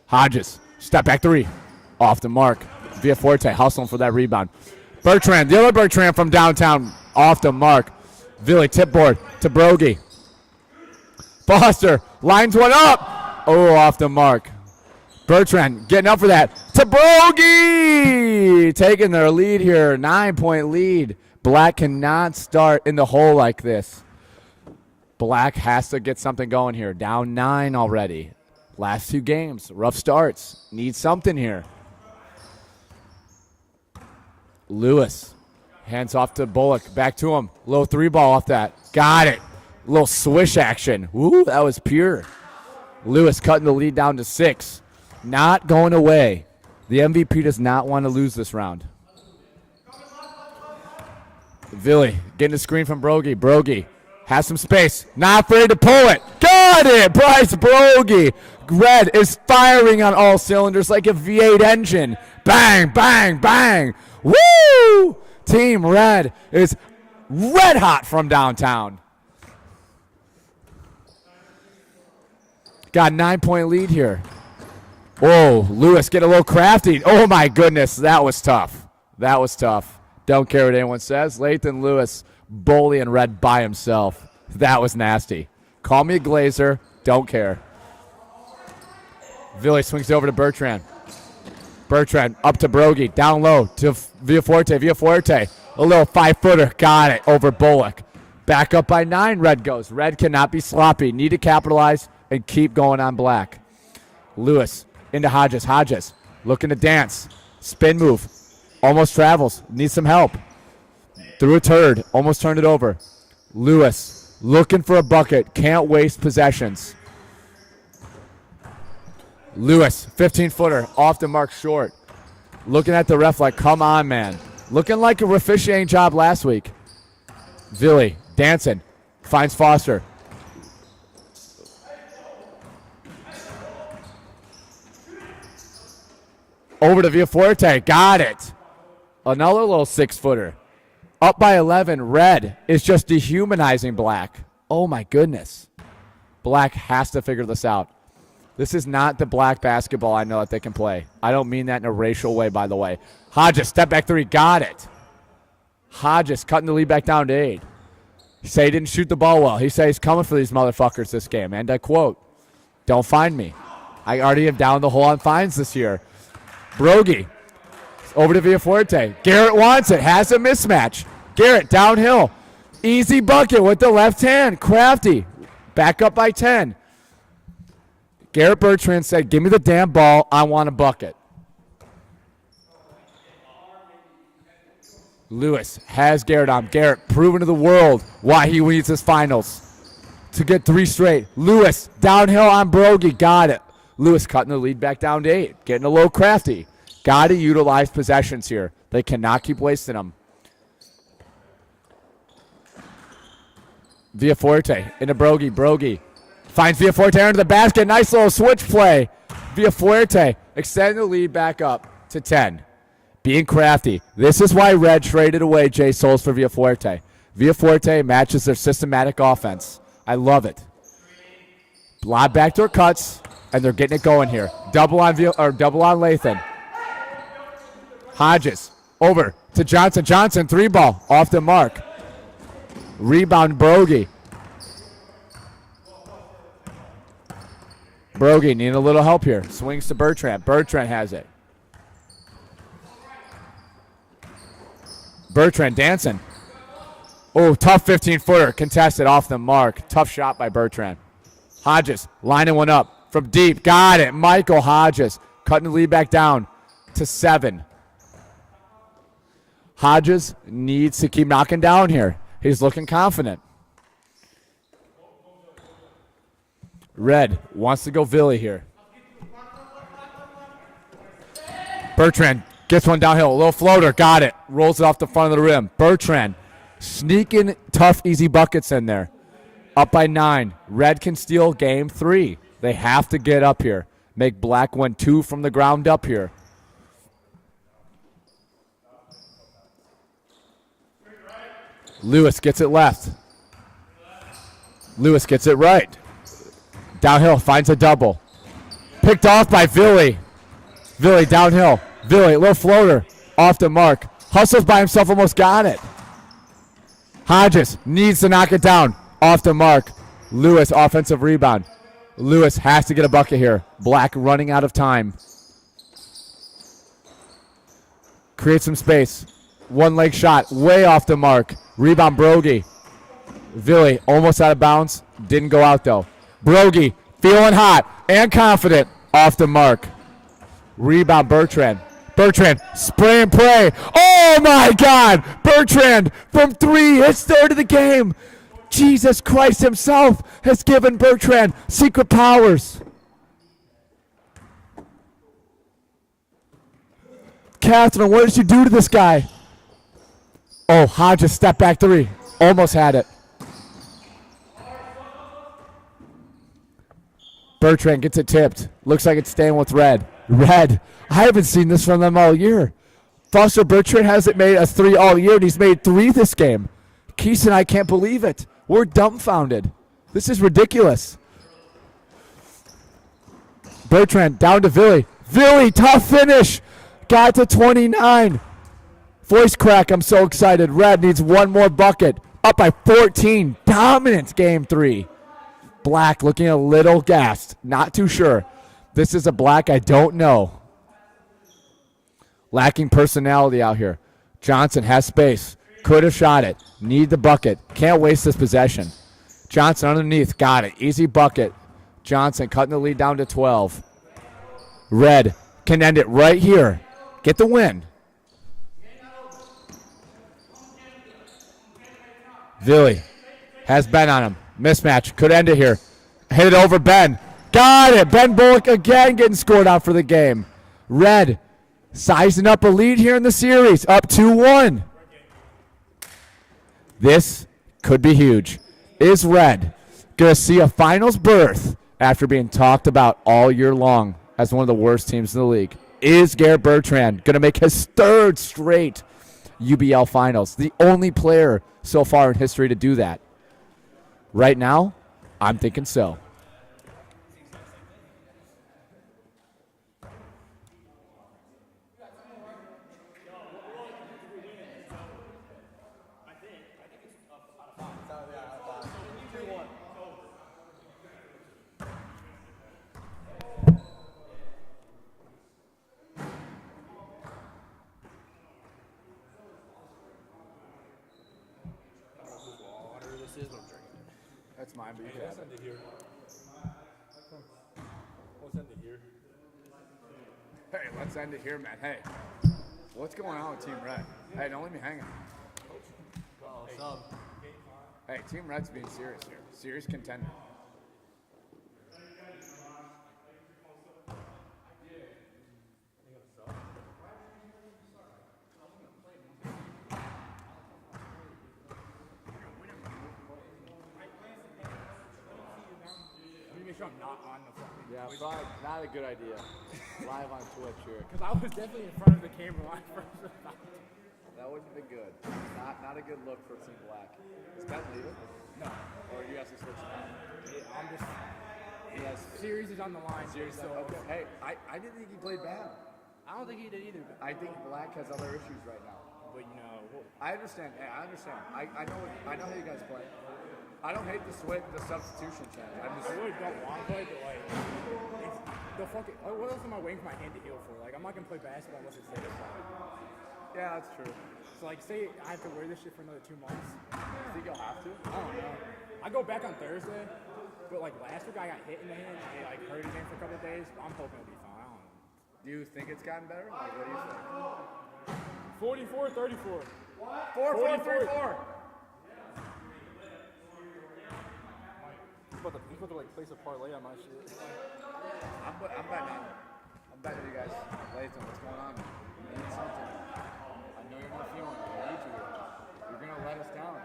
Hodges. Step back 3. Off the mark. Villaforte hustling for that rebound. Bertrand. The other Bertrand from downtown. Off the mark. Villi tip board to Brogy. Foster lines one up. Oh, off the mark. Bertrand getting up for that. To Brogy! Taking their lead here. 9-point lead. Black cannot start in the hole like this. Black has to get something going here. Down 9 already. Last 2 games. Rough starts. Need something here. Lewis. Hands off to Bullock. Back to him. Low 3 ball off that. Got it. Little swish action. Woo, that was pure. Lewis cutting the lead down to 6. Not going away. The MVP does not want to lose this round. Villi getting a screen from Brogy. Brogy has some space. Not afraid to pull it. Got it. Bryce Brogy. Red is firing on all cylinders like a V8 engine. Bang, bang, bang. Woo! Team Red is red hot from downtown. Got a 9-point lead here. Oh, Lewis get a little crafty. Oh, my goodness. That was tough. That was tough. Don't care what anyone says. Lathan Lewis bullying Red by himself. That was nasty. Call me a Glazer. Don't care. Villi swings it over to Bertrand. Bertrand up to Brogy. Down low to Villaforte. Villaforte. A little 5-footer. Got it over Bullock. Back up by 9. Red goes. Red cannot be sloppy. Need to capitalize and keep going on Black. Lewis into Hodges. Hodges looking to dance. Spin move. Almost travels. Needs some help. Threw a turd. Almost turned it over. Lewis looking for a bucket. Can't waste possessions. Lewis, 15-footer. Off the mark short. Looking at the ref like, come on, man. Looking like a officiating job last week. Villi dancing. Finds Foster. Over to Villaforte. Got it. Another little 6-footer. Up by 11. Red is just dehumanizing Black. Oh, my goodness. Black has to figure this out. This is not the Black basketball I know that they can play. I don't mean that in a racial way, by the way. Hodges, step back 3. Got it. Hodges cutting the lead back down to 8. He say he didn't shoot the ball well. He says he's coming for these motherfuckers this game. And I quote, don't find me. I already have down the hole on fines this year. Brogy over to Villaforte. Garrett wants it. Has a mismatch. Garrett downhill. Easy bucket with the left hand. Crafty. Back up by 10. Garrett Bertrand said, give me the damn ball. I want a bucket. Lewis has Garrett on. Garrett proving to the world why he needs his finals. To get 3 straight. Lewis downhill on Brogy. Got it. Lewis cutting the lead back down to 8. Getting a little crafty. Got to utilize possessions here. They cannot keep wasting them. Villaforte into Brogy. Brogy finds Villaforte under the basket. Nice little switch play. Villaforte extending the lead back up to 10. Being crafty. This is why Red traded away Jay Souls for Villaforte. Villaforte matches their systematic offense. I love it. Lob backdoor cuts. And they're getting it going here. Double on Lathan. Hodges over to Johnson. Johnson 3-ball off the mark. Rebound Brogy. Brogy needing a little help here. Swings to Bertrand. Bertrand has it. Bertrand dancing. Oh, tough 15-footer. Contested off the mark. Tough shot by Bertrand. Hodges lining one up from deep. Got it. Michael Hodges cutting the lead back down to 7. Hodges needs to keep knocking down here. He's looking confident. Red wants to go Villy here. Bertrand gets one downhill. A little floater. Got it. Rolls it off the front of the rim. Bertrand sneaking tough, easy buckets in there. Up by 9. Red can steal game 3. They have to get up here. Make Black win 2 from the ground up here. Lewis gets it left. Lewis gets it right. Downhill, finds a double. Picked off by Villy. Villy downhill. Villy, a little floater. Off the mark. Hustles by himself, almost got it. Hodges needs to knock it down. Off the mark. Lewis, offensive rebound. Lewis has to get a bucket here. Black running out of time. Creates some space. One leg shot, way off the mark. Rebound, Brogy. Villy, almost out of bounds. Didn't go out, though. Brogy, feeling hot and confident. Off the mark. Rebound, Bertrand. Bertrand, spray and pray. Oh, my God. Bertrand from 3, his third of the game. Jesus Christ himself has given Bertrand secret powers. Catherine, what did you do to this guy? Oh, Hodges, step back 3. Almost had it. Bertrand gets it tipped. Looks like it's staying with Red. Red, I haven't seen this from them all year. Foster Bertrand hasn't made a 3 all year, and he's made 3 this game. Keith and I can't believe it. We're dumbfounded. This is ridiculous. Bertrand down to Villy. Villy, tough finish. Got to 29. Voice crack, I'm so excited. Red needs one more bucket. Up by 14. Dominant game 3. Black looking a little gassed. Not too sure. This is a Black I don't know. Lacking personality out here. Johnson has space. Could have shot it. Need the bucket. Can't waste this possession. Johnson underneath. Got it. Easy bucket. Johnson cutting the lead down to 12. Red can end it right here. Get the win. Villy has Ben on him. Mismatch. Could end it here. Hit it over Ben. Got it. Ben Bullock again getting scored out for the game. Red sizing up a lead here in the series. Up 2-1. This could be huge. Is Red going to see a finals berth after being talked about all year long as one of the worst teams in the league? Is Garrett Bertrand going to make his 3rd straight UBL finals? The only player so far in history to do that. Right now, I'm thinking so. That's mine, but you can have it here. Let's end it here. Hey, let's end it here, man. Hey, what's going on with Team Red? Hey, don't leave me hanging. What's up? Hey, Team Red's being serious here. Serious contender. I'm not on the fucking. Yeah, probably not a good idea. Live on Twitch here. Because I was definitely in front of the camera when I first started. That wouldn't have been good. Not a good look for Team Black. Is Ben leaving? No. Or you have to switch it out? I'm just. Yes. Series is on the line. Series. So Okay. Hey, I didn't think he played bad. I don't think he did either. I think Black has other issues right now. But you know. I understand. Hey, I understand. I know how you guys play. I don't hate the substitution change. I really don't want to play, but like, it's the fucking. What else am I waiting for my hand to heal for? Like, I'm not gonna play basketball unless it's safe. Yeah, that's true. So like, say I have to wear this shit for another 2 months. Think you'll have to? I don't know. I go back on Thursday. But like last week I got hit in the hand. It like hurt again for a couple of days. But I'm hoping it'll be fine. I don't know. Do you think it's gotten better? Like, what do you think? 44, 34. 4-4-3-4. He's about to like place a parlay on my shit. I'm betting on it. I'm betting you guys. Lathan, what's going on? You need something. I know you're not feeling it. I need you. You're going to let us down.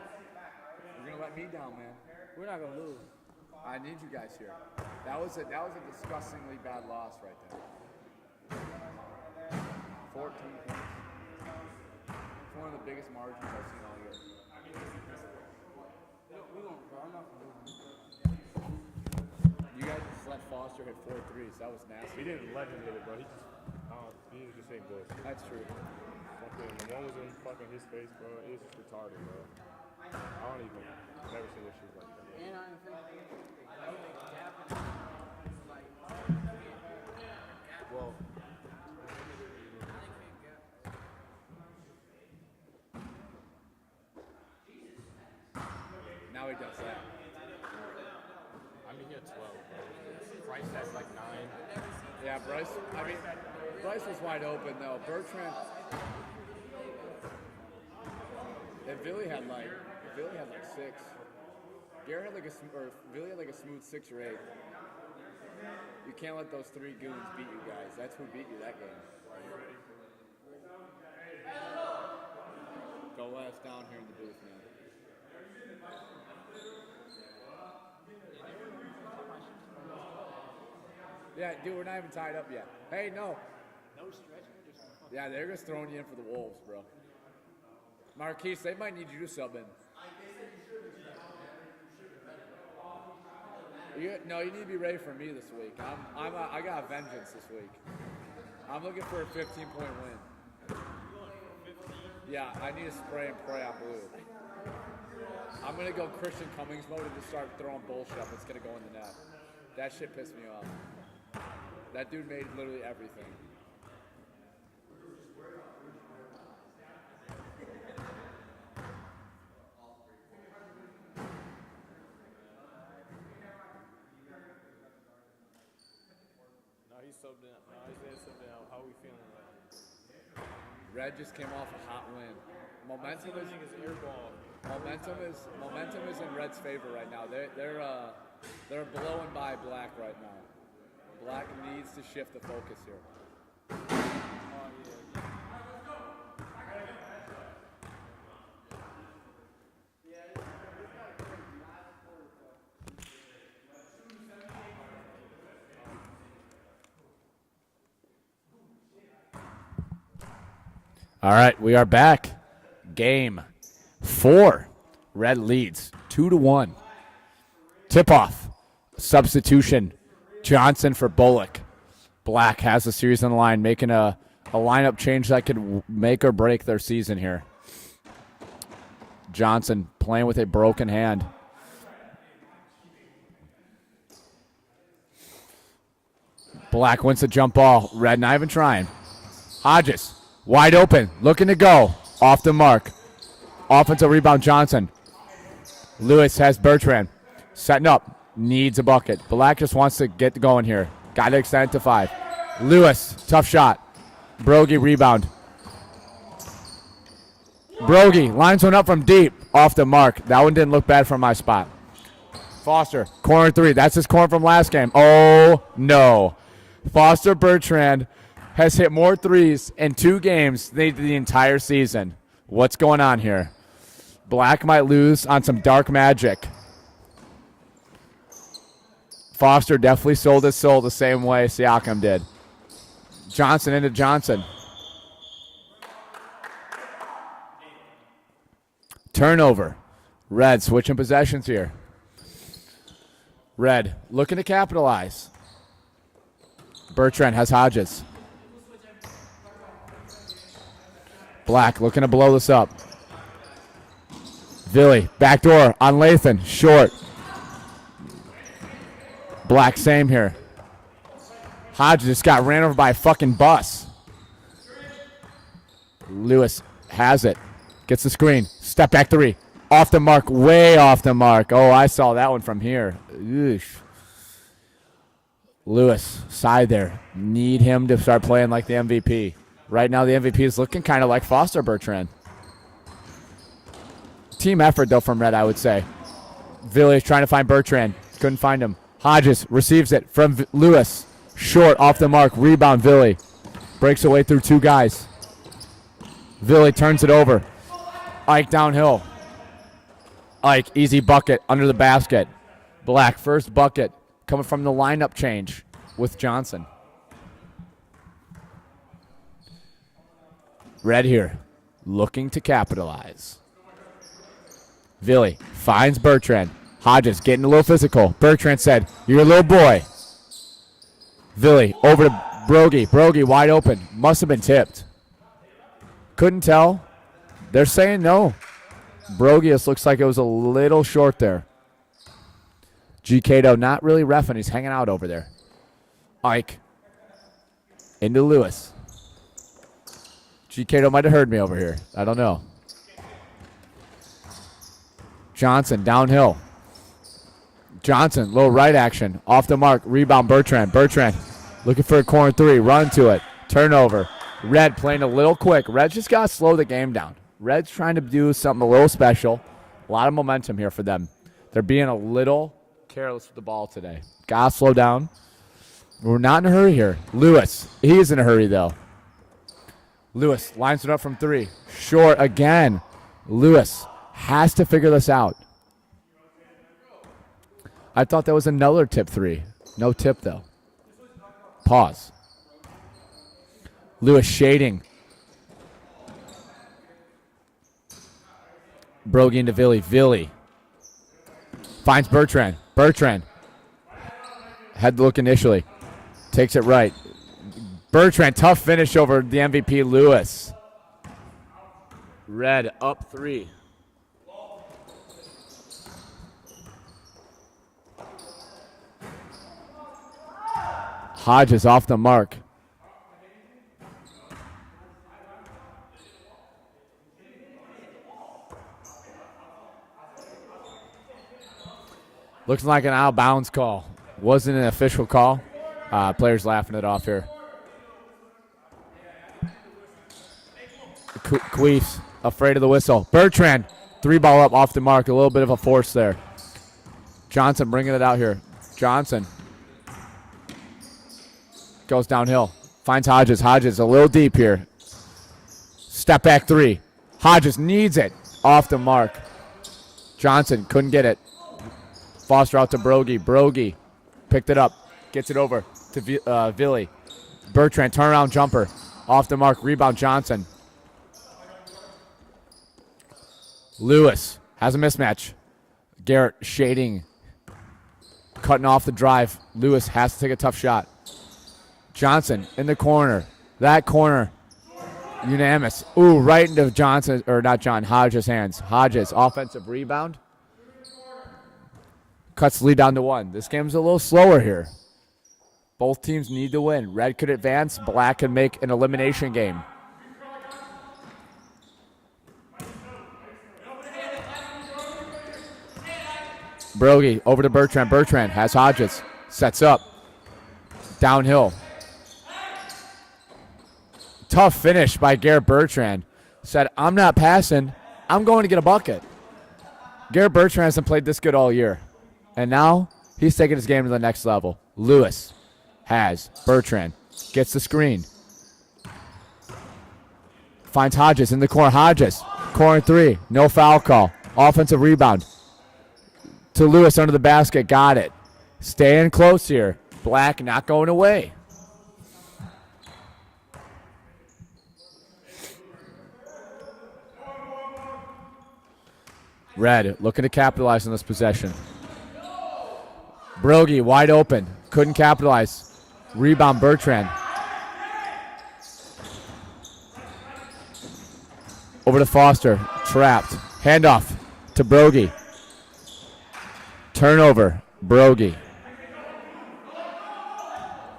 You're going to let me down, man. We're not gonna lose. I need you guys here. That was a disgustingly bad loss right there. 14 points. It's one of the biggest margins I've seen all year. You guys just let Foster hit 4 threes. That was nasty. He didn't let him hit it, bro. He was just saying bullshit. That's true. Fucking, the one was in fucking his face, bro. It was just retarded, bro. I don't even, never seen this shit like that. And I ain't Well, Now he does that. I mean, he had 12, bro. Bryce has like 9. Yeah, Bryce was wide open, though. Bertrand. And Billy had like 6. Garrett had Billy had like a smooth 6 or 8. You can't let those 3 goons beat you guys. That's who beat you that game. Go let us down here in the booth, man. Yeah, dude, we're not even tied up yet. Hey, no. no stretching. Just Yeah, they're just throwing you in for the Wolves, bro. Marquise, they might need you to sub in. You need to be ready for me this week. I got vengeance this week. I'm looking for a 15-point win. Yeah, I need to spray and pray on blue. I'm gonna go Christian Cummings mode and just start throwing bullshit up. It's gonna go in the net. That shit pissed me off. That dude made literally everything. He's subbed in. Isaiah subbed in. How are we feeling right now? Red just came off a hot win. Momentum is in Red's favor right now. They're blowing by Black right now. Black needs to shift the focus here. All right, we are back. Game 4. Red leads 2-1. Tip-off. Substitution. Johnson for Bullock. Black has the series on the line, making a lineup change that could make or break their season here. Johnson playing with a broken hand. Black wins the jump ball. Red not even trying. Hodges. Wide open, looking to go. Off the mark. Offensive rebound, Johnson. Lewis has Bertrand. Setting up. Needs a bucket. Black just wants to get going here. Got to extend it to 5. Lewis, tough shot. Brogy, rebound. Brogy lines one up from deep. Off the mark. That one didn't look bad from my spot. Foster, corner 3. That's his corner from last game. Oh, no. Foster Bertrand has hit more threes in 2 games than he did the entire season. What's going on here? Black might lose on some dark magic. Foster definitely sold his soul the same way Siakam did. Johnson into Johnson. Turnover. Red switching possessions here. Red looking to capitalize. Bertrand has Hodges. Black looking to blow this up. Villy, backdoor on Lathan, short. Black, same here. Hodges just got ran over by a fucking bus. Lewis has it. Gets the screen. Step back 3. Off the mark, way off the mark. Oh, I saw that one from here. Eesh. Lewis, side there. Need him to start playing like the MVP. Right now, the MVP is looking kind of like Foster Bertrand. Team effort, though, from Red, I would say. Villi is trying to find Bertrand. Couldn't find him. Hodges receives it from Lewis. Short, off the mark. Rebound, Villi. Breaks away through two guys. Villi turns it over. Ike downhill. Ike, easy bucket under the basket. Black, first bucket coming from the lineup change with Johnson. Red here, looking to capitalize. Villi finds Bertrand. Hodges getting a little physical. Bertrand said, "You're a little boy." Villi over to Brogy. Brogy wide open. Must have been tipped. Couldn't tell. They're saying no. Brogius looks like it was a little short there. G. Cato not really reffing. He's hanging out over there. Ike into Lewis. G. Cato might have heard me over here. I don't know. Johnson downhill. Johnson, little right action. Off the mark. Rebound Bertrand. Bertrand looking for a corner three. Run to it. Turnover. Red playing a little quick. Red just got to slow the game down. Red's trying to do something a little special. A lot of momentum here for them. They're being a little careless with the ball today. Got to slow down. We're not in a hurry here. Lewis, he is in a hurry, though. Lewis lines it up from three. Short again. Lewis has to figure this out. I thought that was another tip three. No tip, though. Pause. Lewis shading. Brogy into Villi. Villi finds Bertrand. Bertrand had to look initially. Takes it right. Bertrand, tough finish over the MVP, Lewis. Red up three. Hodges off the mark. Looks like an out of bounds call. Wasn't an official call. Players laughing it off here. Queefs afraid of the whistle. Bertrand, three ball up off the mark. A little bit of a force there. Johnson bringing it out here. Johnson goes downhill. Finds Hodges. Hodges a little deep here. Step back three. Hodges needs it. Off the mark. Johnson couldn't get it. Foster out to Brogy. Brogy picked it up. Gets it over to Villi. Bertrand, turnaround jumper. Off the mark. Rebound Johnson. Lewis has a mismatch. Garrett shading. Cutting off the drive. Lewis has to take a tough shot. Johnson in the corner. That corner. Unanimous. Ooh, right into Johnson, or not John, Hodges' hands. Hodges, offensive rebound. Cuts the lead down to one. This game's a little slower here. Both teams need to win. Red could advance. Black could make an elimination game. Brogy over to Bertrand. Bertrand has Hodges. Sets up. Downhill. Tough finish by Garrett Bertrand. Said, I'm not passing. I'm going to get a bucket. Garrett Bertrand hasn't played this good all year. And now he's taking his game to the next level. Lewis has Bertrand. Gets the screen. Finds Hodges in the corner. Hodges. Corner three. No foul call. Offensive rebound. To Lewis under the basket. Got it. Staying close here. Black not going away. Red looking to capitalize on this possession. Brogy wide open. Couldn't capitalize. Rebound Bertrand. Over to Foster. Trapped. Handoff to Brogy. Turnover. Brogy.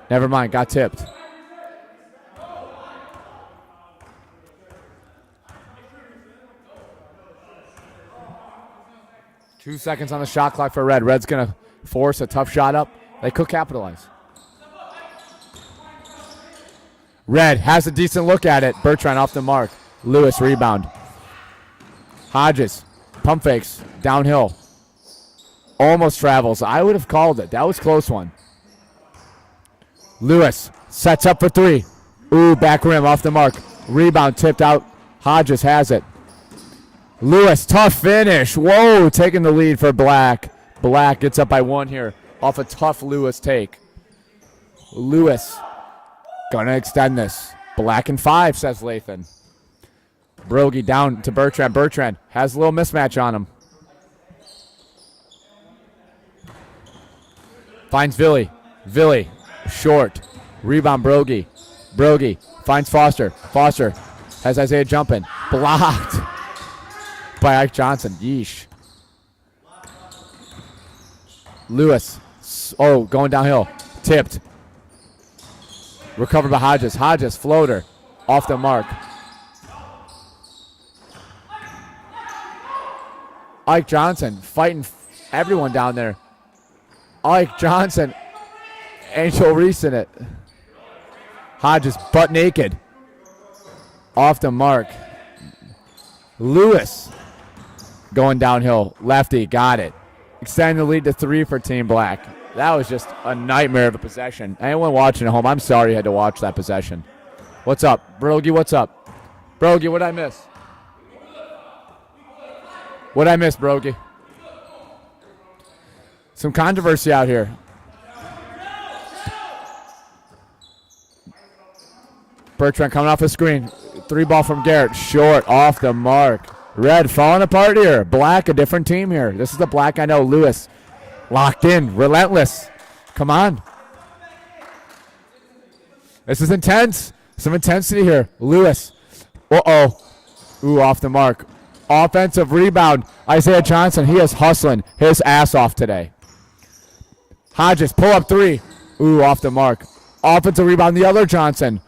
Never mind. Got tipped. 2 seconds on the shot clock for Red. Red's going to force a tough shot up. They could capitalize. Red has a decent look at it. Bertrand off the mark. Lewis rebound. Hodges, pump fakes, downhill. Almost travels. I would have called it. That was a close one. Lewis sets up for three. Ooh, back rim off the mark. Rebound tipped out. Hodges has it. Lewis, tough finish. Whoa, taking the lead for Black. Black gets up by 1 here off a tough Lewis take. Lewis gonna extend this. Black and 5, says Lathan. Brogy down to Bertrand. Bertrand has a little mismatch on him. Finds Villy. Villy, short. Rebound Brogy. Brogy finds Foster. Foster has Isaiah jumping. Blocked by Ike Johnson. Yeesh. Lewis. Oh, going downhill. Tipped. Recovered by Hodges. Hodges, floater. Off the mark. Ike Johnson fighting everyone down there. Ike Johnson. Angel Reese in it. Hodges butt naked. Off the mark. Lewis going downhill. Lefty, got it. Extending the lead to 3 for Team Black. That was just a nightmare of a possession. Anyone watching at home, I'm sorry you had to watch that possession. What's up? Brogy, what's up? Brogy, what'd I miss? What'd I miss, Brogy? Some controversy out here. Bertrand coming off the screen. 3 ball from Garrett. Short, off the mark. Red falling apart here. Black, a different team here. This is the Black I know. Lewis locked in. Relentless. Come on. This is intense. Some intensity here. Lewis. Uh-oh. Ooh, off the mark. Offensive rebound. Isaiah Johnson, he is hustling his ass off today. Hodges, pull up 3. Ooh, off the mark. Offensive rebound, the other Johnson.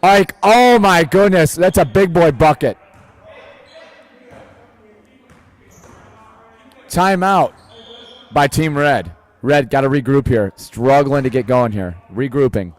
Ike, oh my goodness. That's a big boy bucket. Timeout by Team Red. Red got to regroup here. Struggling to get going here. Regrouping.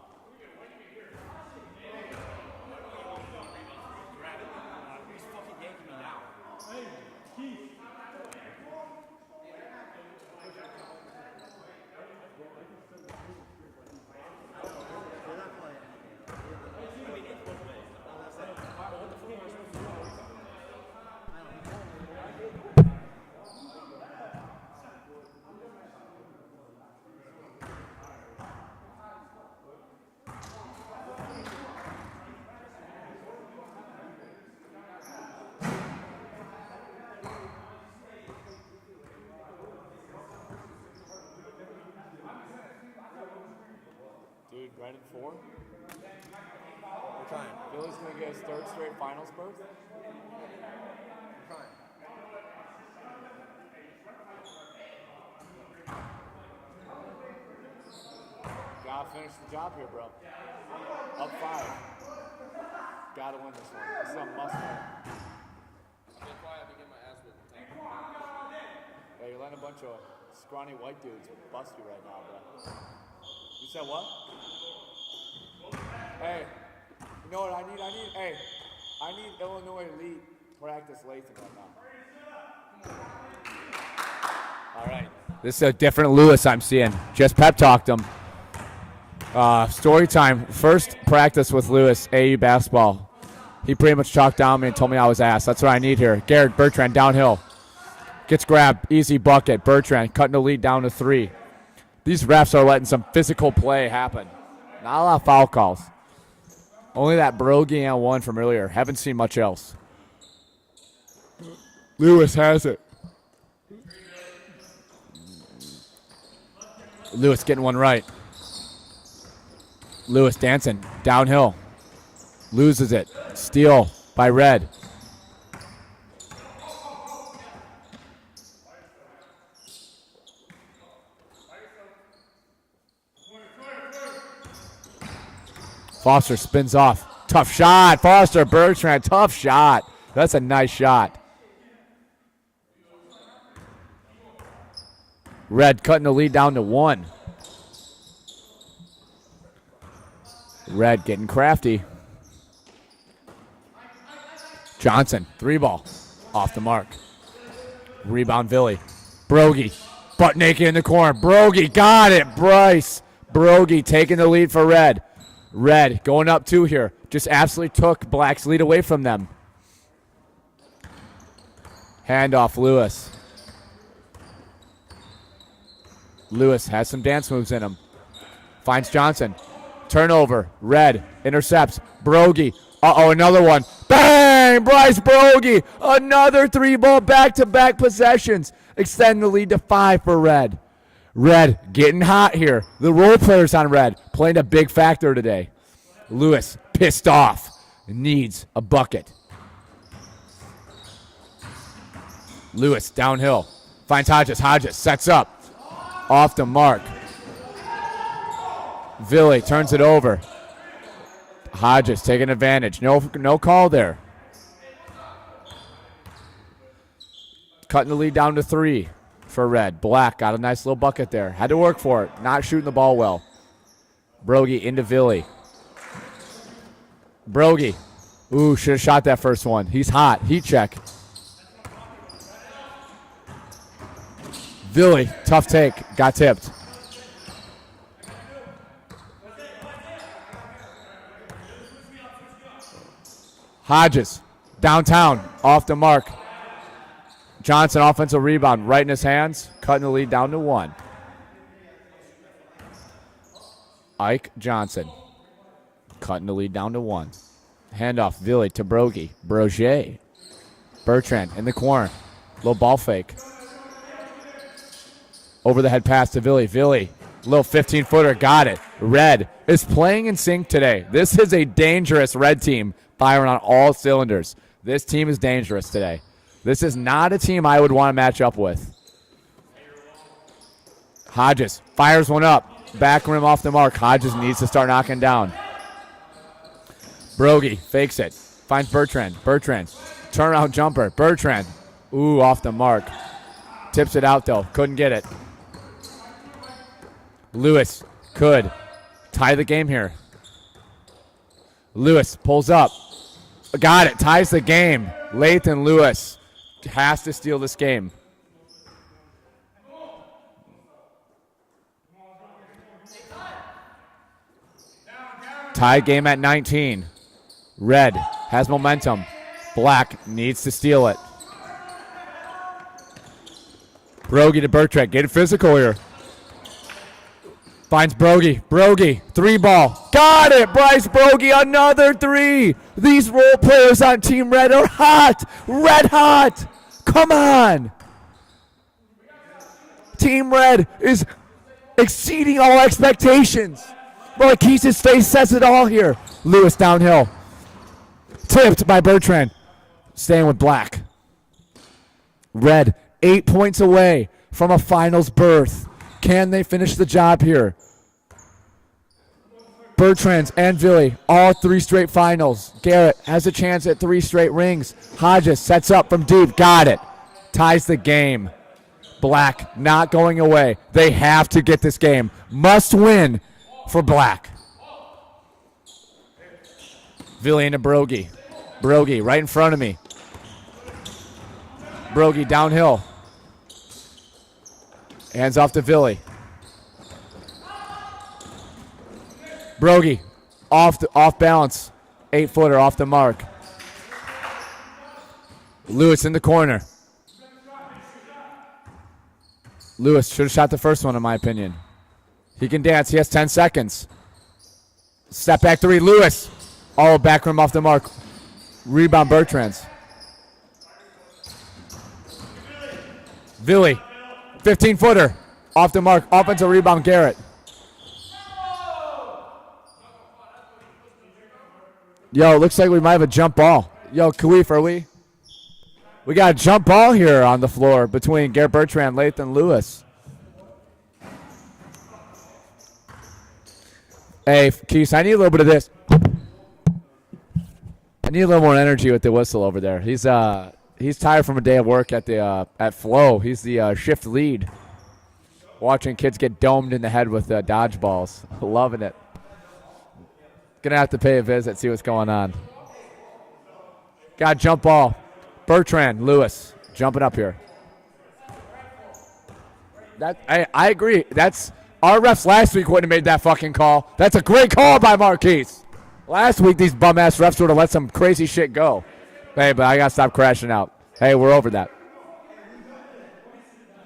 Dude, right at 4? We're trying. Billy's going to get his 3rd straight finals berth? We're trying. Gotta finish the job here, bro. Up 5. Gotta win this one. This is a must win. Yeah, you're letting a bunch of scrawny white dudes bust you right now, bro. You said what? Hey, you know what I need? I need Illinois Elite practice Lathan right now. All right. This is a different Lewis I'm seeing. Just pep talked him. Story time. First practice with Lewis, AU basketball. He pretty much talked down me and told me I was ass. That's what I need here. Garrett Bertrand downhill. Gets grabbed. Easy bucket. Bertrand cutting the lead down to 3. These refs are letting some physical play happen. Not a lot of foul calls. Only that Brogy and 1 from earlier. Haven't seen much else. Lewis has it. Lewis getting one right. Lewis dancing downhill. Loses it. Steal by Red. Foster spins off. Tough shot. Foster, Bertrand, tough shot. That's a nice shot. Red cutting the lead down to 1. Red getting crafty. Johnson, 3-ball. Off the mark. Rebound, Villy. Brogy, butt naked in the corner. Brogy, got it, Bryce. Brogy taking the lead for Red. Red going up 2 here. Just absolutely took Black's lead away from them. Handoff, Lewis. Lewis has some dance moves in him. Finds Johnson. Turnover. Red intercepts. Brogy. Uh-oh, another one. Bang! Bryce Brogy. Another 3-ball back-to-back possessions. Extend the lead to 5 for Red. Red getting hot here. The role players on Red playing a big factor today. Lewis pissed off. Needs a bucket. Lewis downhill. Finds Hodges. Hodges sets up. Off the mark. Villy turns it over. Hodges taking advantage. No call there. Cutting the lead down to 3 for Red. Black got a nice little bucket there. Had to work for it. Not shooting the ball well. Brogy into Villy. Brogy. Ooh, should have shot that first one. He's hot. Heat check. Villy, tough take. Got tipped. Hodges, downtown, off the mark. Johnson, offensive rebound, right in his hands, cutting the lead down to 1. Ike Johnson, cutting the lead down to 1. Handoff, Villy to Brogy. Brogier. Bertrand in the corner. Little ball fake. Over the head pass to Villy. Villy, little 15-footer, got it. Red is playing in sync today. This is a dangerous Red team firing on all cylinders. This team is dangerous today. This is not a team I would want to match up with. Hodges fires one up. Back rim off the mark. Hodges needs to start knocking down. Brogy fakes it. Finds Bertrand. Bertrand. Turnaround jumper. Bertrand. Ooh, off the mark. Tips it out, though. Couldn't get it. Lewis could tie the game here. Lewis pulls up. Got it. Ties the game. Lathan Lewis has to steal this game. Tie game at 19. Red has momentum. Black needs to steal it. Brogy to Bertrand. Getting physical here. Finds Brogy. Brogy, 3-ball. Got it! Bryce Brogy, another 3. These role players on Team Red are hot. Red hot. Come on. Team Red is exceeding all expectations. Malachi's face says it all here. Lewis downhill. Tipped by Bertrand. Staying with Black. Red, 8 points away from a finals berth. Can they finish the job here? Bertrand and Villy, all 3 straight finals. Garrett has a chance at 3 straight rings. Hodges sets up from deep. Got it. Ties the game. Black not going away. They have to get this game. Must win for Black. Villy into Brogy. Brogy right in front of me. Brogy downhill. Hands off to Villy. Brogy off balance. 8-footer off the mark. Lewis in the corner. Lewis should have shot the first one in my opinion. He can dance. He has 10 seconds. Step back 3. Lewis. Oh, back rim off the mark. Rebound Bertrand's. Villy. 15-footer. Off the mark. Offensive rebound Garrett. Yo, looks like we might have a jump ball. Yo, Khalif, are we? We got a jump ball here on the floor between Garrett Bertrand, Lathan Lewis. Hey, Keith, I need a little bit of this. I need a little more energy with the whistle over there. He's tired from a day of work at Flow. He's the shift lead. Watching kids get domed in the head with dodgeballs. Loving it. Gonna have to pay a visit, see what's going on. Got jump ball. Bertrand Lewis jumping up here. I agree. That's our refs last week wouldn't have made that fucking call. That's a great call by Marquise. Last week these bum ass refs would have let some crazy shit go. Hey, but I gotta stop crashing out. Hey, we're over that.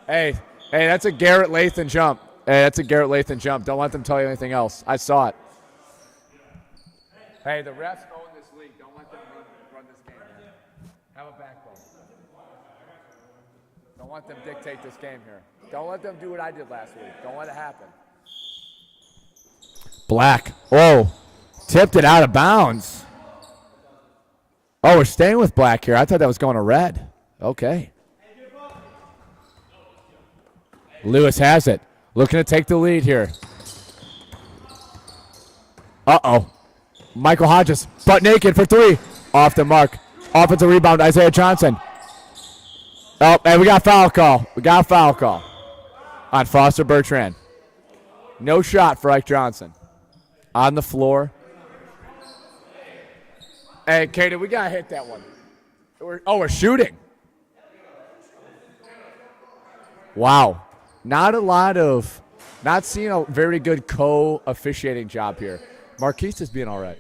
Hey, that's a Garrett Lathan jump. Hey, that's a Garrett Lathan jump. Don't let them tell you anything else. I saw it. Hey, the refs own this league. Don't let them run this game. Have a backbone. Don't let them dictate this game here. Don't let them do what I did last week. Don't let it happen. Black. Oh, tipped it out of bounds. Oh, we're staying with black here. I thought that was going to red. Okay. Lewis has it. Looking to take the lead here. Uh-oh. Michael Hodges, butt naked for 3. Off the mark. Offensive rebound, Isaiah Johnson. Oh, and we got foul call. On Foster Bertrand. No shot for Ike Johnson. On the floor. Hey, Katie, we got to hit that one. We're shooting. Wow. Not seeing a very good co-officiating job here. Marquise is being all right.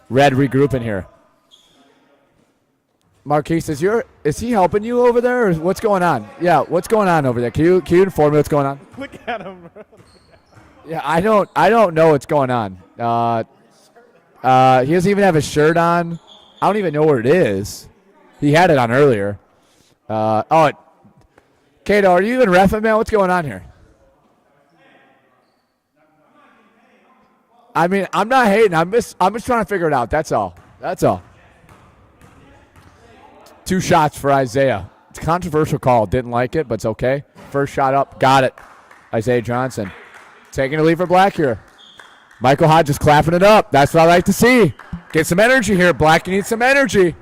Red regrouping here. Marquise, is he helping you over there, or what's going on? Yeah, what's going on over there? Can you inform me what's going on? Look at him, bro. Yeah, I don't know what's going on. He doesn't even have his shirt on. I don't even know where it is. He had it on earlier. Kato, are you even reffing, man? What's going on here? I mean, I'm not hating. I'm just trying to figure it out. That's all. 2 shots for Isaiah. It's a controversial call. Didn't like it, but it's okay. First shot up. Got it. Isaiah Johnson. Taking a lead for Black here. Michael Hodges clapping it up. That's what I like to see. Get some energy here. Black, you need some energy.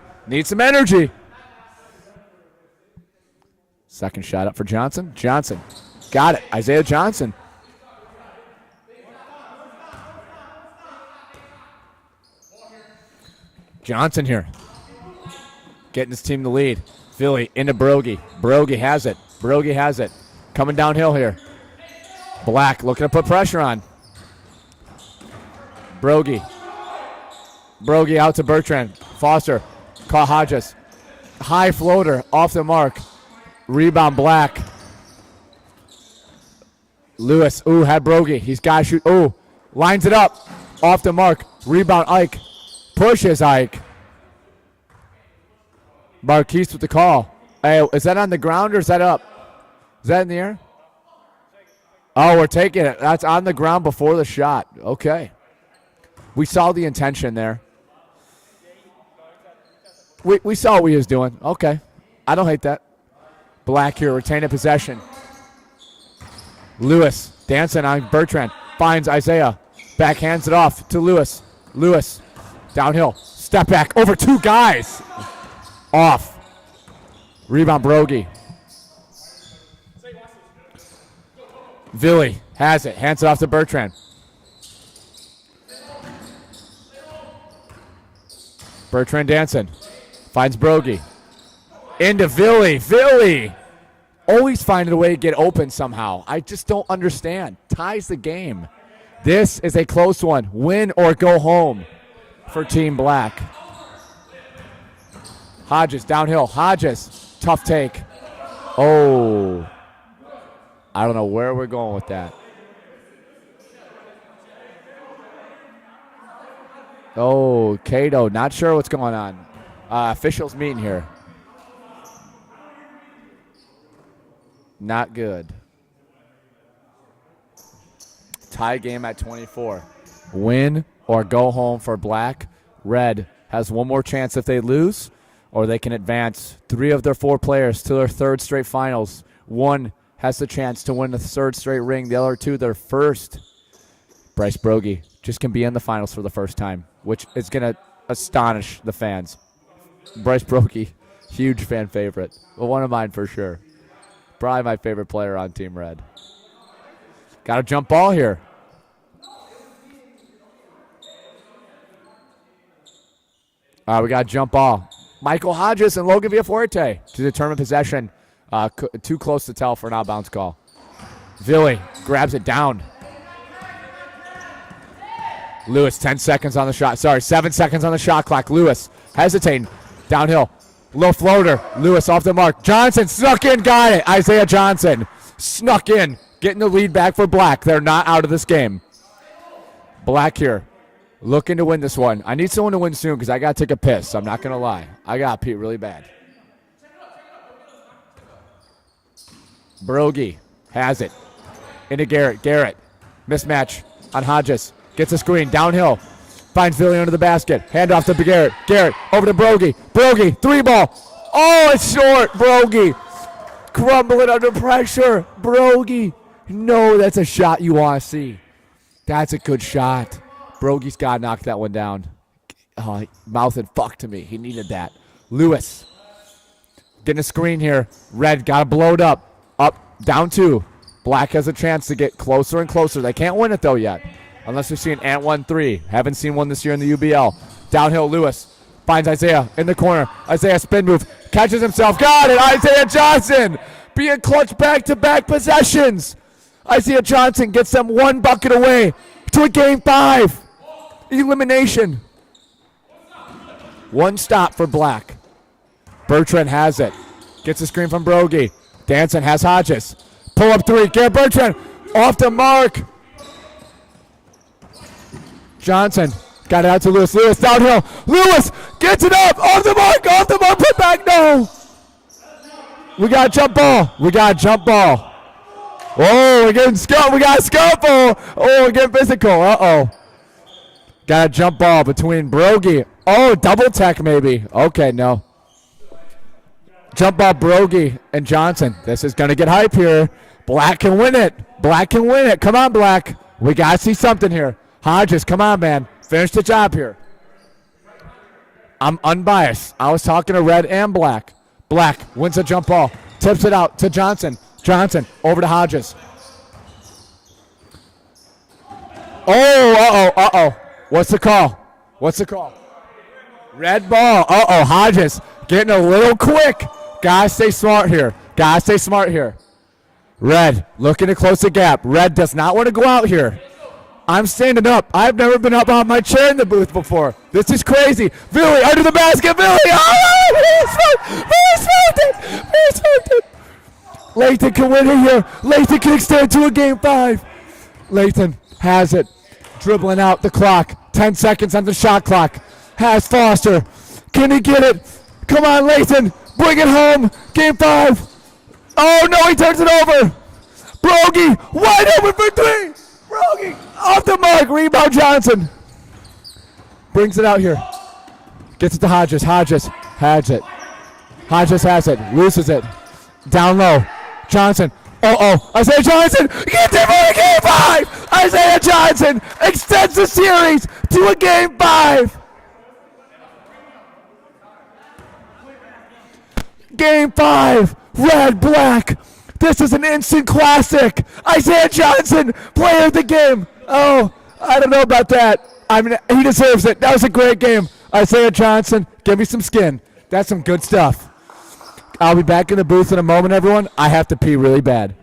Second shot up for Johnson. Johnson. Got it. Isaiah Johnson. Johnson here. Getting his team the lead. Philly into Brogy. Brogy has it. Coming downhill here. Black looking to put pressure on. Brogy out to Bertrand. Foster caught Hodges. High floater off the mark. Rebound Black. Lewis. Ooh, had Brogy. He's got to shoot. Ooh, lines it up. Off the mark. Rebound Ike. Pushes Ike. Marquise with the call. Hey, is that on the ground or is that up? Is that in the air? Oh, we're taking it. That's on the ground before the shot. Okay. We saw the intention there. We saw what he was doing. Okay. I don't hate that. Black here, retaining possession. Lewis dancing on Bertrand. Finds Isaiah. Backhands it off to Lewis. Lewis downhill. Step back over 2 guys. Off. Rebound Brogy. Villy has it. Hands it off to Bertrand. Bertrand dancing. Finds Brogy. Into Villy. Villy! Always finding a way to get open somehow. I just don't understand. Ties the game. This is a close one. Win or go home for Team Black. Hodges downhill. Hodges. Tough take. Oh. I don't know where we're going with that. Oh, Cato. Not sure what's going on. Officials meeting here. Not good. Tie game at 24. Win or go home for Black. Red has one more chance if they lose, or they can advance 3 of their 4 players to their 3rd straight finals. 1 has the chance to win the 3rd straight ring. The other 2, their first. Bryce Brogy just can be in the finals for the first time, which is going to astonish the fans. Bryce Brogy, huge fan favorite. Well, one of mine for sure. Probably my favorite player on Team Red. Got a jump ball here. All right, we got a jump ball. Michael Hodges and Logan Villaforte to determine possession. Too close to tell for an out-of-bounds call. Villy grabs it down. Lewis, 10 seconds on the shot. Sorry, 7 seconds on the shot clock. Lewis hesitating. Downhill. Low floater. Lewis off the mark. Johnson snuck in, got it. Isaiah Johnson snuck in, getting the lead back for Black. They're not out of this game. Black here, looking to win this one. I need someone to win soon because I got to take a piss. I'm not going to lie. I got to pee really bad. Brogy has it. Into Garrett. Garrett, mismatch on Hodges. Gets a screen, downhill. Finds Villy under the basket. Hand off to Garrett. Garrett over to Brogy. Brogy, 3-ball. Oh, it's short. Brogy crumbling under pressure. Brogy. No, that's a shot you want to see. That's a good shot. Brogy's got to knock that one down. Oh, mouthing fuck to me. He needed that. Lewis getting a screen here. Red got to blow it up. Up, down 2. Black has a chance to get closer and closer. They can't win it, though, yet. Unless we've seen Ant 1-3. Haven't seen one this year in the UBL. Downhill, Lewis finds Isaiah in the corner. Isaiah spin move. Catches himself. Got it. Isaiah Johnson being clutch back-to-back possessions. Isaiah Johnson gets them 1 bucket away to a Game 5 elimination. 1 stop for Black. Bertrand has it. Gets a screen from Brogy. Danson has Hodges. Pull up 3. Garrett Bertrand off the mark. Johnson got it out to Lewis. Lewis downhill. Lewis gets it up. Off the mark. Off the mark. Put back. No. We got a jump ball. We got a jump ball. Oh, we're getting scuffle. We got a scuffle. Oh, we're getting physical. Uh-oh. Got a jump ball between Brogy. Oh, double tech maybe. Okay, no. Jump ball Brogy and Johnson. This is going to get hype here. Black can win it. Black can win it. Come on, Black. We got to see something here. Hodges, come on, man. Finish the job here. I'm unbiased. I was talking to Red and Black. Black wins a jump ball. Tips it out to Johnson. Johnson over to Hodges. Oh, uh-oh. What's the call? What's the call? Red ball. Uh-oh, Hodges getting a little quick. Gotta stay smart here. Gotta stay smart here. Red looking to close the gap. Red does not want to go out here. I'm standing up. I've never been up on my chair in the booth before. This is crazy. Villy under the basket. Villy. Oh, Villy smoked it. Villy smoked it. Layton can win it here. Layton can extend to a Game 5. Layton has it. Dribbling out the clock. 10 seconds on the shot clock. Has Foster. Can he get it? Come on, Layton. Bring it home. Game 5. Oh, no, he turns it over. Brogy wide open for 3. Brogy off the mark. Rebound Johnson. Brings it out here. Gets it to Hodges. Hodges has it. Hodges has it. Loses it. Down low. Johnson. Uh-oh. Isaiah Johnson gets it for a Game 5. Isaiah Johnson extends the series to a Game 5. Game 5. Red, Black. This is an instant classic. Isaiah Johnson, player of the game. Oh, I don't know about that. I mean, he deserves it. That was a great game. Isaiah Johnson, give me some skin. That's some good stuff. I'll be back in the booth in a moment, everyone. I have to pee really bad.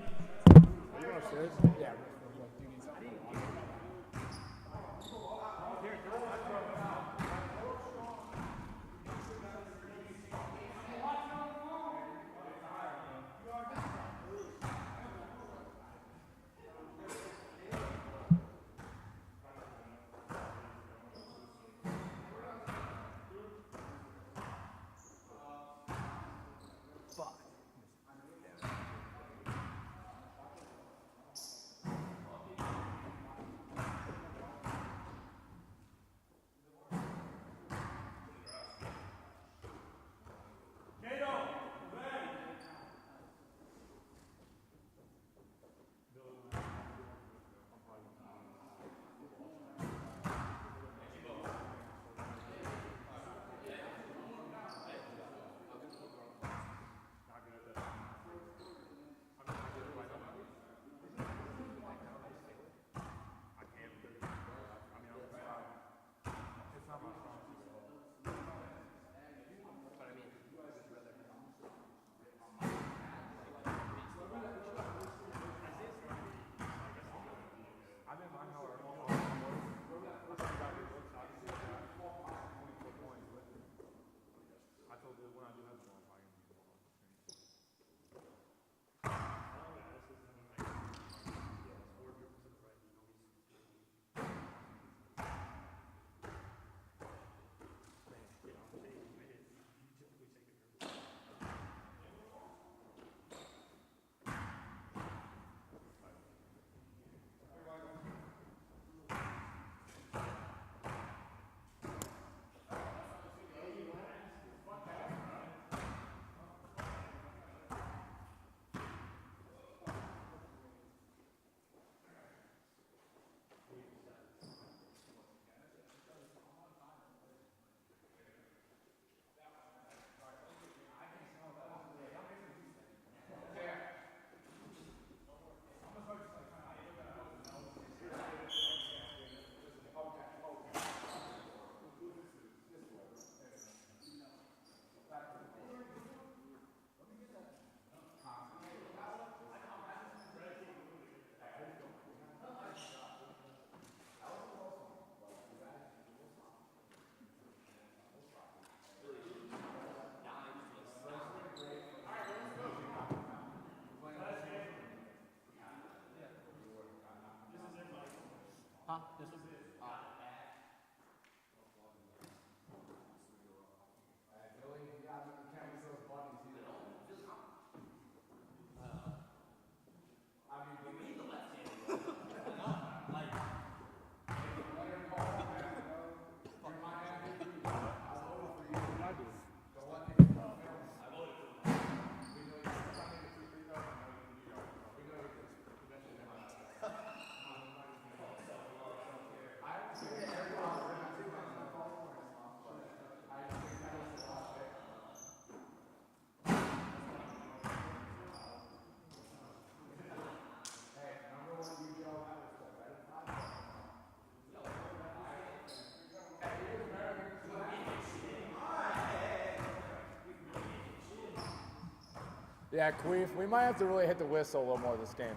Yeah, Queef, we might have to really hit the whistle a little more this game.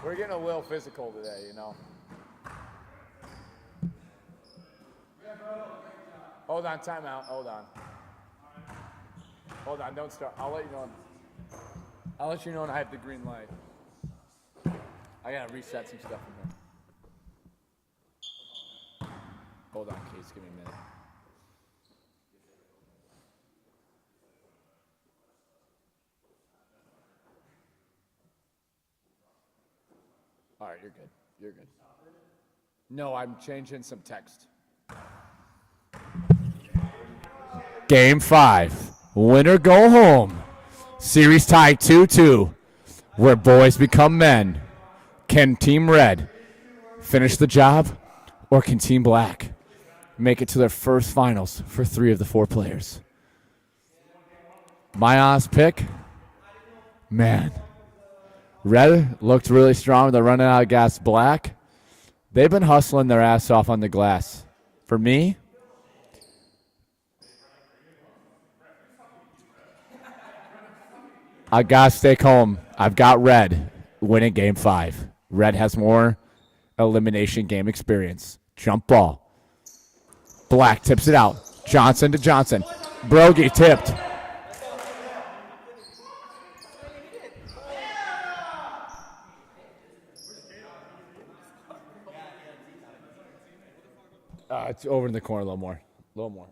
We're getting a little physical today, you know. Hold on, timeout. Hold on. Hold on, don't start. I'll let you know. I'll let you know when I have the green light. I gotta reset some stuff in there. Hold on, Case. Give me a minute. All right, you're good. You're good. No, I'm changing some text. Game 5. Winner go home. Series tie 2-2. Where boys become men. Can Team Red finish the job, or can Team Black make it to their first finals for 3 of the 4 players? My honest pick, man. Red looked really strong. They're running out of gas. Black, they've been hustling their ass off on the glass. For me, I got to stay home. I've got Red winning Game 5. Red has more elimination game experience. Jump ball. Black tips it out. Johnson to Johnson. Brogy tipped. It's over in the corner a little more. A little more.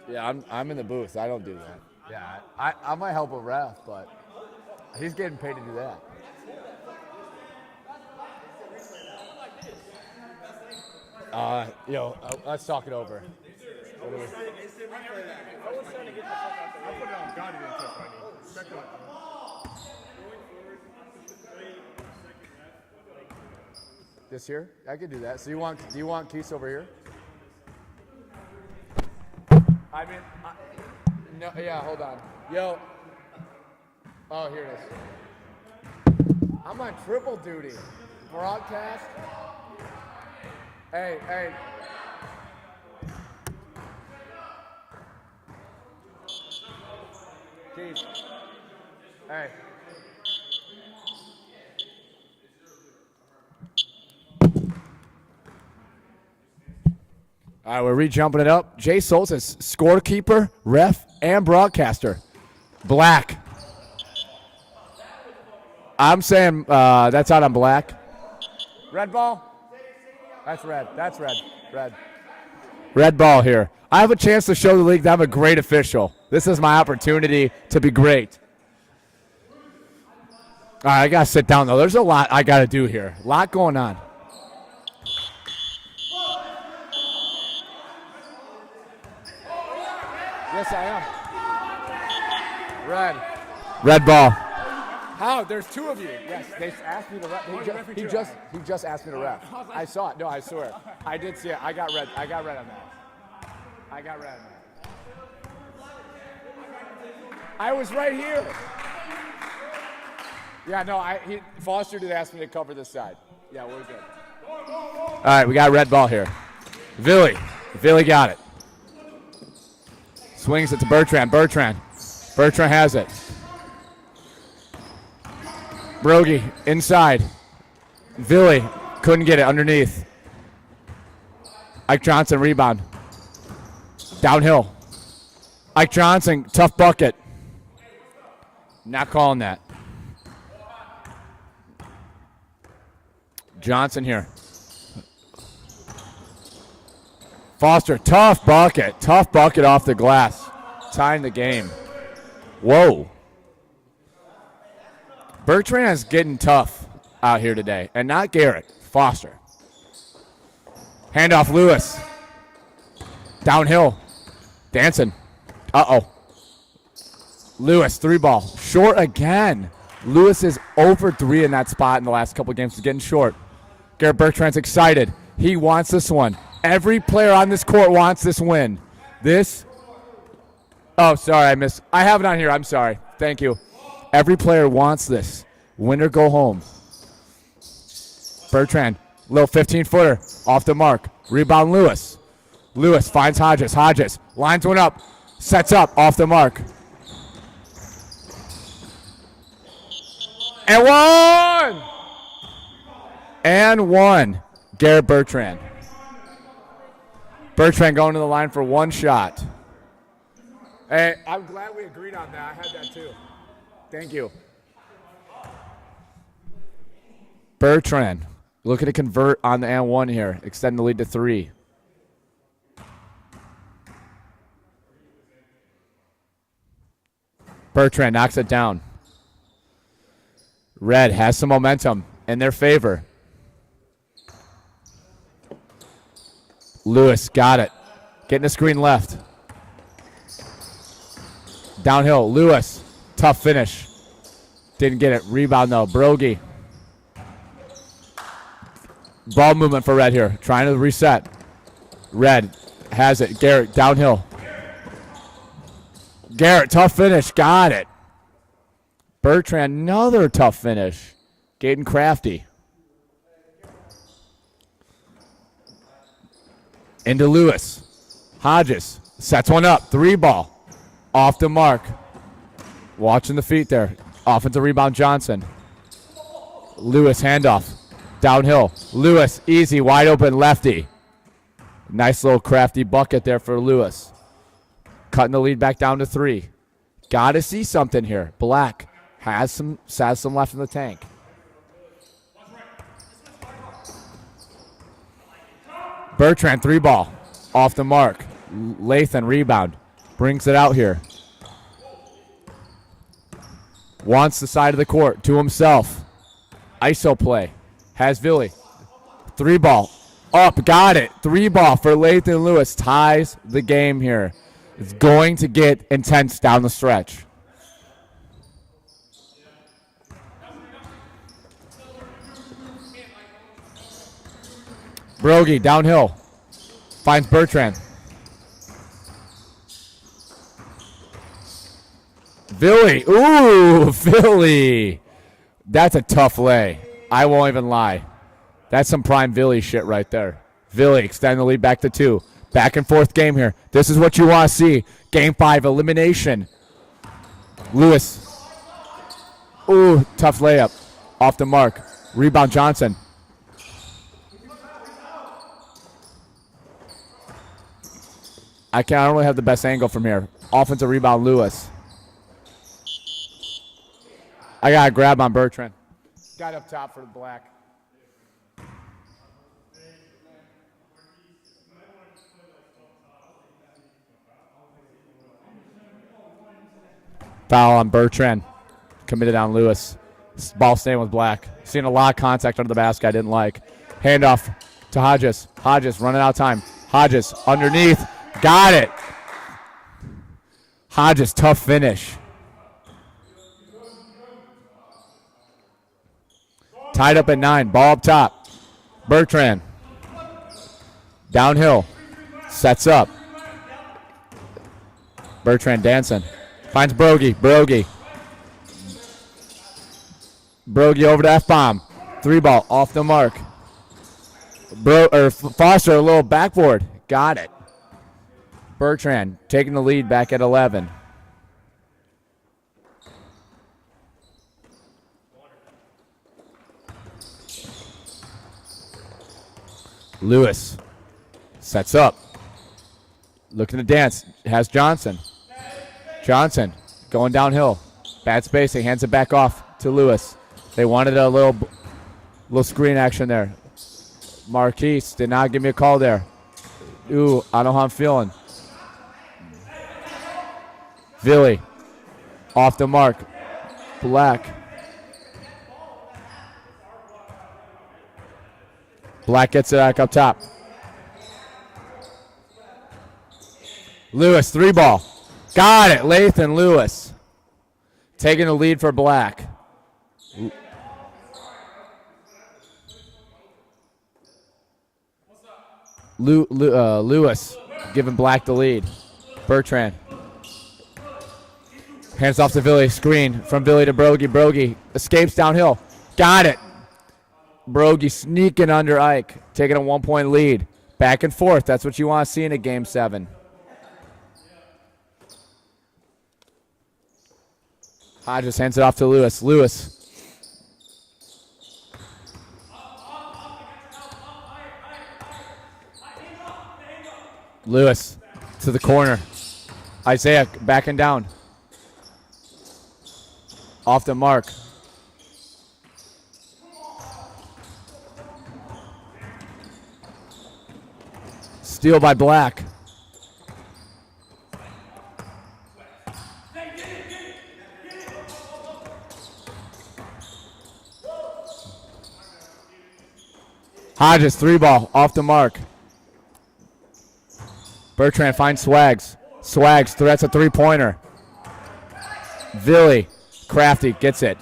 Yeah, I'm in the booth. I don't do that. Yeah, I might help a ref, but he's getting paid to do that. Let's talk it over. This here? I could do that. So do you want Keith over here? No, yeah, hold on. Yo. Oh, here it is. I'm on triple duty. Broadcast. Hey. Keith. Hey. All right, we're re-jumping it up. Jay Soltz is scorekeeper, ref, and broadcaster. Black. I'm saying that's out on Black. Red ball? That's red. Red. Red ball here. I have a chance to show the league that I'm a great official. This is my opportunity to be great. All right, I got to sit down, though. There's a lot I got to do here. A lot going on. Yes, I am. Red ball. How? There's 2 of you. Yes, they asked me to ref. He just asked me to ref. I saw it. No, I swear. I did see it. I got red on that. I was right here. Yeah, no, Foster did ask me to cover this side. Yeah, we're good. All right, we got red ball here. Villy got it. Swings it to Bertrand. Bertrand has it. Brogy inside. Villy couldn't get it underneath. Ike Johnson rebound. Downhill. Ike Johnson, tough bucket. Not calling that. Johnson here. Foster, tough bucket off the glass. Tying the game. Whoa. Bertrand's getting tough out here today, and not Garrett. Foster. Handoff Lewis. Downhill. Dancing. Uh-oh. Lewis, 3-ball. Short again. Lewis is over 3 in that spot in the last couple games. He's getting short. Garrett Bertrand's excited. He wants this one. Every player on this court wants this win. Oh, sorry, I missed. I have it on here. I'm sorry. Thank you. Every player wants this. Win or go home. Bertrand, little 15-footer off the mark. Rebound Lewis. Lewis finds Hodges. Hodges lines one up. Sets up off the mark. And one! And one. Garrett Bertrand. Bertrand going to the line for one shot. Hey, I'm glad we agreed on that. I had that too. Thank you. Bertrand looking to convert on the and one here. Extend the lead to 3. Bertrand knocks it down. Red has some momentum in their favor. Lewis got it. Getting the screen left. Downhill, Lewis. Tough finish. Didn't get it. Rebound though. Brogy. Ball movement for Red here. Trying to reset. Red has it. Garrett downhill. Garrett, tough finish. Got it. Bertrand, another tough finish. Gaten Crafty. Into Lewis. Hodges sets one up. 3-ball. Off the mark. Watching the feet there. Offensive rebound Johnson. Lewis handoff. Downhill. Lewis, easy, wide open lefty. Nice little crafty bucket there for Lewis. Cutting the lead back down to 3. Got to see something here. Black has some left in the tank. Bertrand, 3-ball. Off the mark. Lathan, rebound. Brings it out here. Wants the side of the court to himself. ISO play. Has Villy. 3-ball. Up, got it. 3-ball for Lathan Lewis. Ties the game here. It's going to get intense down the stretch. Brogy, downhill. Finds Bertrand. Villy. Ooh, Villy. That's a tough lay. I won't even lie. That's some prime Villy shit right there. Villy extend the lead back to 2. Back and forth game here. This is what you want to see. Game 5, elimination. Lewis. Ooh, tough layup. Off the mark. Rebound Johnson. I don't really have the best angle from here. Offensive rebound Lewis. I got a grab on Bertrand. Got up top for the Black. Foul on Bertrand. Committed on Lewis. Ball staying with Black. Seeing a lot of contact under the basket I didn't like. Handoff to Hodges. Hodges running out of time. Hodges underneath. Got it. Hodges, tough finish. Tied up at 9. Ball up top. Bertrand. Downhill. Sets up. Bertrand dancing. Finds Brogy. Brogy over to F-bomb. 3-ball off the mark. Foster, a little backboard. Got it. Bertrand taking the lead back at 11. Lewis sets up. Looking to dance. Has Johnson. Johnson going downhill. Bad spacing. Hands it back off to Lewis. They wanted a little Little screen action there. Marquise did not give me a call there. Ooh, I don't know how I'm feeling. Villy. Off the mark. Black. Black gets it back up top. Lewis, 3-ball. Got it. Lathan Lewis. Taking the lead for Black. Lewis giving Black the lead. Bertrand. Hands off to Villy. Screen from Villy to Brogy. Brogy escapes downhill. Got it. Brogy sneaking under Ike. Taking a 1-point lead. Back and forth. That's what you want to see in a Game 7. Hodges hands it off to Lewis. Lewis. Lewis to the corner. Isaiah backing down. Off the mark. Steal by Black. Hodges, 3-ball, off the mark. Bertrand finds Swags. Swags threats a 3-pointer. Villy, crafty, gets it.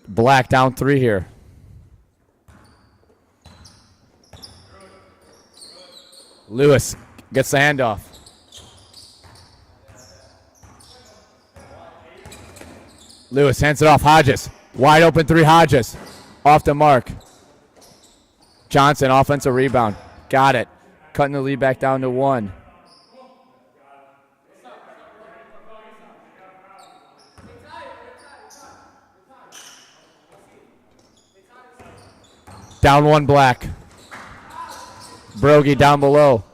Black down 3 here. Lewis gets the handoff. Lewis hands it off. Hodges. Wide open 3, Hodges. Off the mark. Johnson, offensive rebound. Got it. Cutting the lead back down to 1. Down 1, Black. Brogy down below.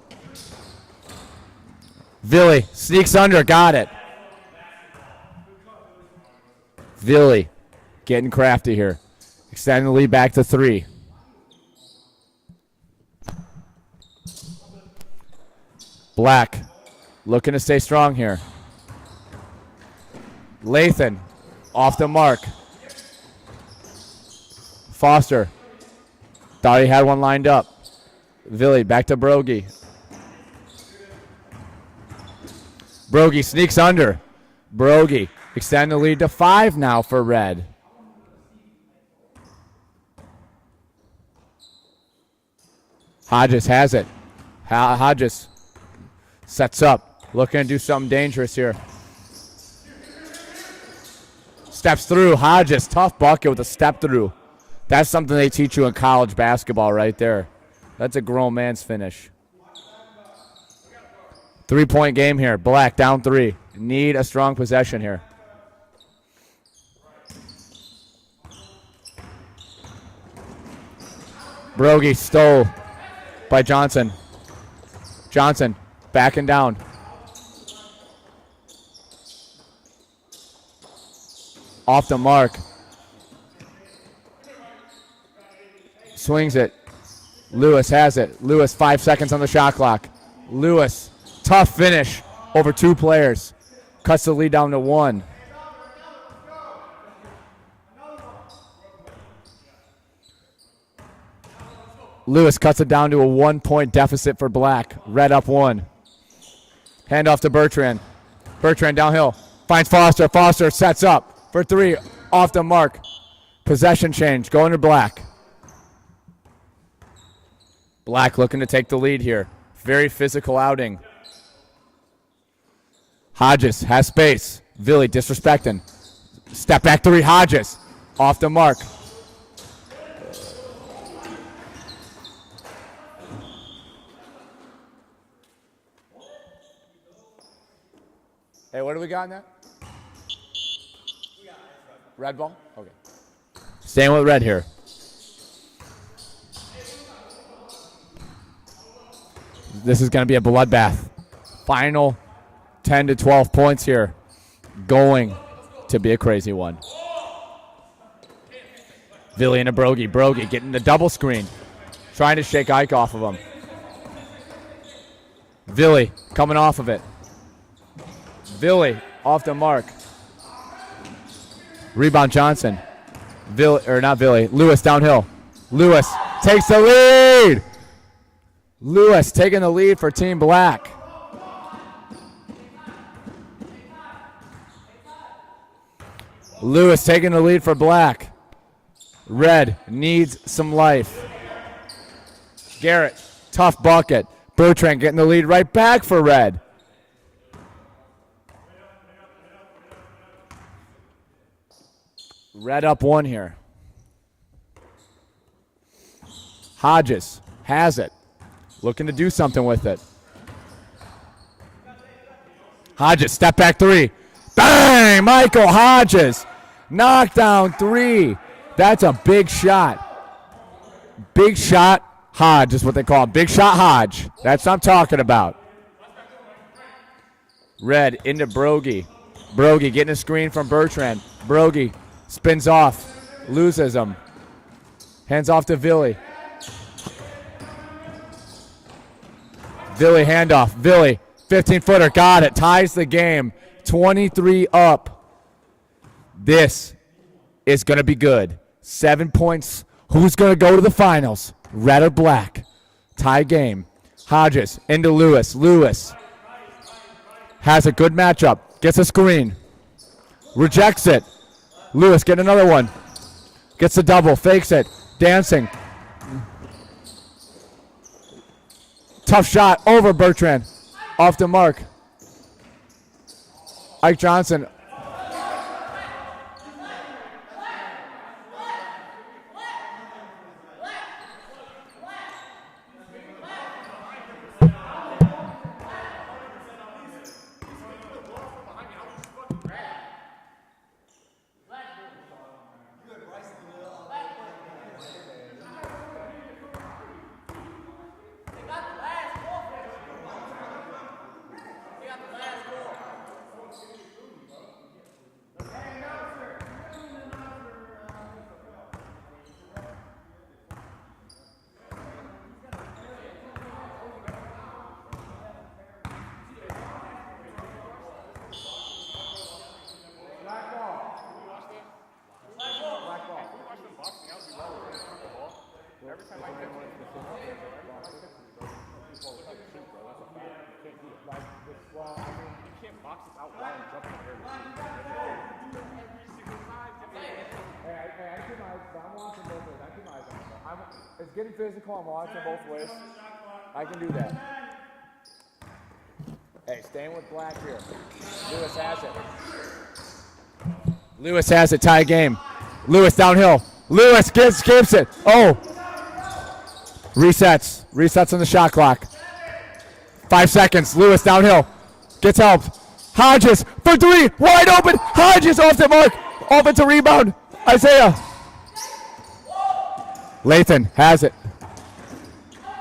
Villy sneaks under. Got it. Villy getting crafty here. Extending the lead back to 3. Black looking to stay strong here. Lathan off the mark. Foster thought he had one lined up. Villy back to Brogy. Brogy sneaks under. Brogy extend the lead to 5 now for Red. Hodges has it. Hodges sets up. Looking to do something dangerous here. Steps through. Hodges, tough bucket with a step through. That's something they teach you in college basketball right there. That's a grown man's finish. 3-point game here. Black down 3. Need a strong possession here. Brogy stole by Johnson. Johnson backing down. Off the mark. Swings it. Lewis has it. Lewis, 5 seconds on the shot clock. Lewis, tough finish over 2 players. Cuts the lead down to 1. Lewis cuts it down to a 1-point deficit for Black. Red up 1. Hand off to Bertrand. Bertrand downhill. Finds Foster. Foster sets up for 3. Off the mark. Possession change. Going to Black. Black looking to take the lead here. Very physical outing. Hodges has space. Villy disrespecting. Step back 3. Hodges. Off the mark. Hey, what do we got in that? Red ball? Okay. Staying with red here. This is going to be a bloodbath. Final 10 to 12 points here. Going to be a crazy one. Villy and a Brogy. Brogy getting the double screen. Trying to shake Ike off of him. Villy coming off of it. Villy off the mark. Rebound Johnson. Not Villy. Lewis downhill. Lewis takes the lead. Lewis taking the lead for Team Black. Lewis taking the lead for Black. Red needs some life. Garrett, tough bucket. Bertrand getting the lead right back for Red. Red up one here. Hodges has it. Looking to do something with it. Hodges, step back three. Bang! Michael Hodges. Knockdown three. That's a big shot. Big shot Hodge is what they call him. Big shot Hodge. That's what I'm talking about. Red into Brogy. Brogy getting a screen from Bertrand. Brogy spins off. Loses him. Hands off to Villy. Villy handoff. Villy, 15-footer. Got it. Ties the game. 23 up. This is going to be good. 7 points. Who's going to go to the finals? Red or Black? Tie game. Hodges into Lewis. Lewis has a good matchup. Gets a screen. Rejects it. Lewis getting another one. Gets the double. Fakes it. Dancing. Tough shot over Bertrand. Off the mark. Ike Johnson. It's getting physical. I'm watching both ways. I can do that. Hey, staying with Black here. Lewis has it. Lewis has it. Tie game. Lewis downhill. Lewis escapes it. Oh. Resets. Resets on the shot clock. 5 seconds. Lewis downhill. Gets helped. Hodges for three. Wide open. Hodges off the mark. Offensive rebound. Isaiah. Lathan has it.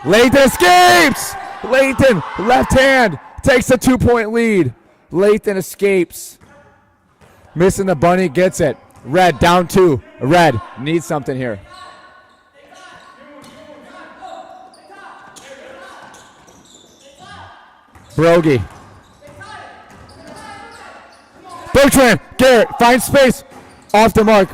Lathan escapes. Lathan, left hand, takes a 2-point lead. Lathan escapes. Missing the bunny, gets it. Red down two. Red needs something here. Brogy. Bertrand, Garrett, finds space. Off the mark.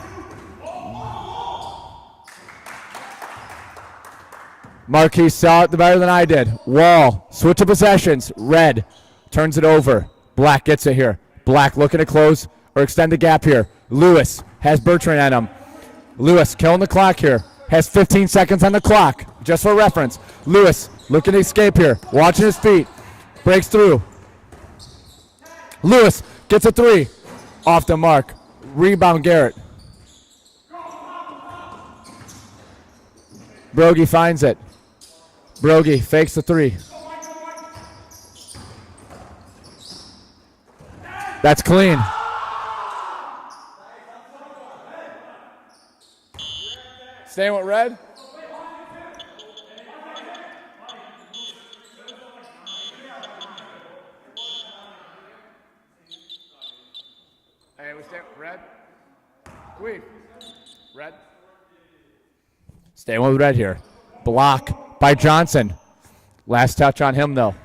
Marquis saw it better than I did. Wall, switch of possessions. Red turns it over. Black gets it here. Black looking to close or extend the gap here. Lewis has Bertrand at him. Lewis killing the clock here. Has 15 seconds on the clock, just for reference. Lewis looking to escape here. Watching his feet. Breaks through. Lewis gets a three. Off the mark. Rebound Garrett. Brogy finds it. Brogy fakes the three. That's clean. Staying with Red. stay. Red. Queen. Red. Staying with red here. Block by Johnson. Last touch on him, though.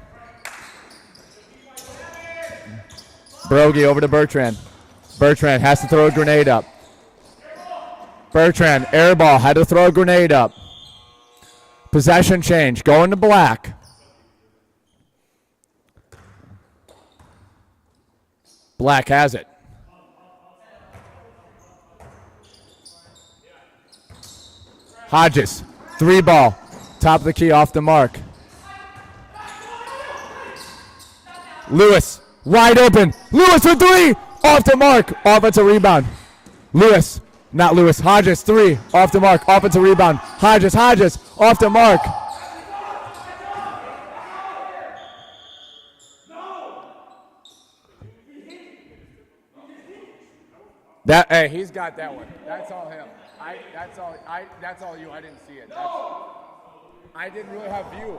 Brogy over to Bertrand. Bertrand has to throw a grenade up. Bertrand, air ball, had to throw a grenade up. Possession change, going to black. Black has it. Hodges, 3 ball, top of the key, off the mark. Lewis, wide open. Lewis for 3, off the mark, offensive rebound. Lewis, not Lewis, Hodges, 3, off the mark, offensive rebound. Hodges, off the mark. Hey, he's got that one. That's all him. That's all you. I didn't see it. I didn't really have view.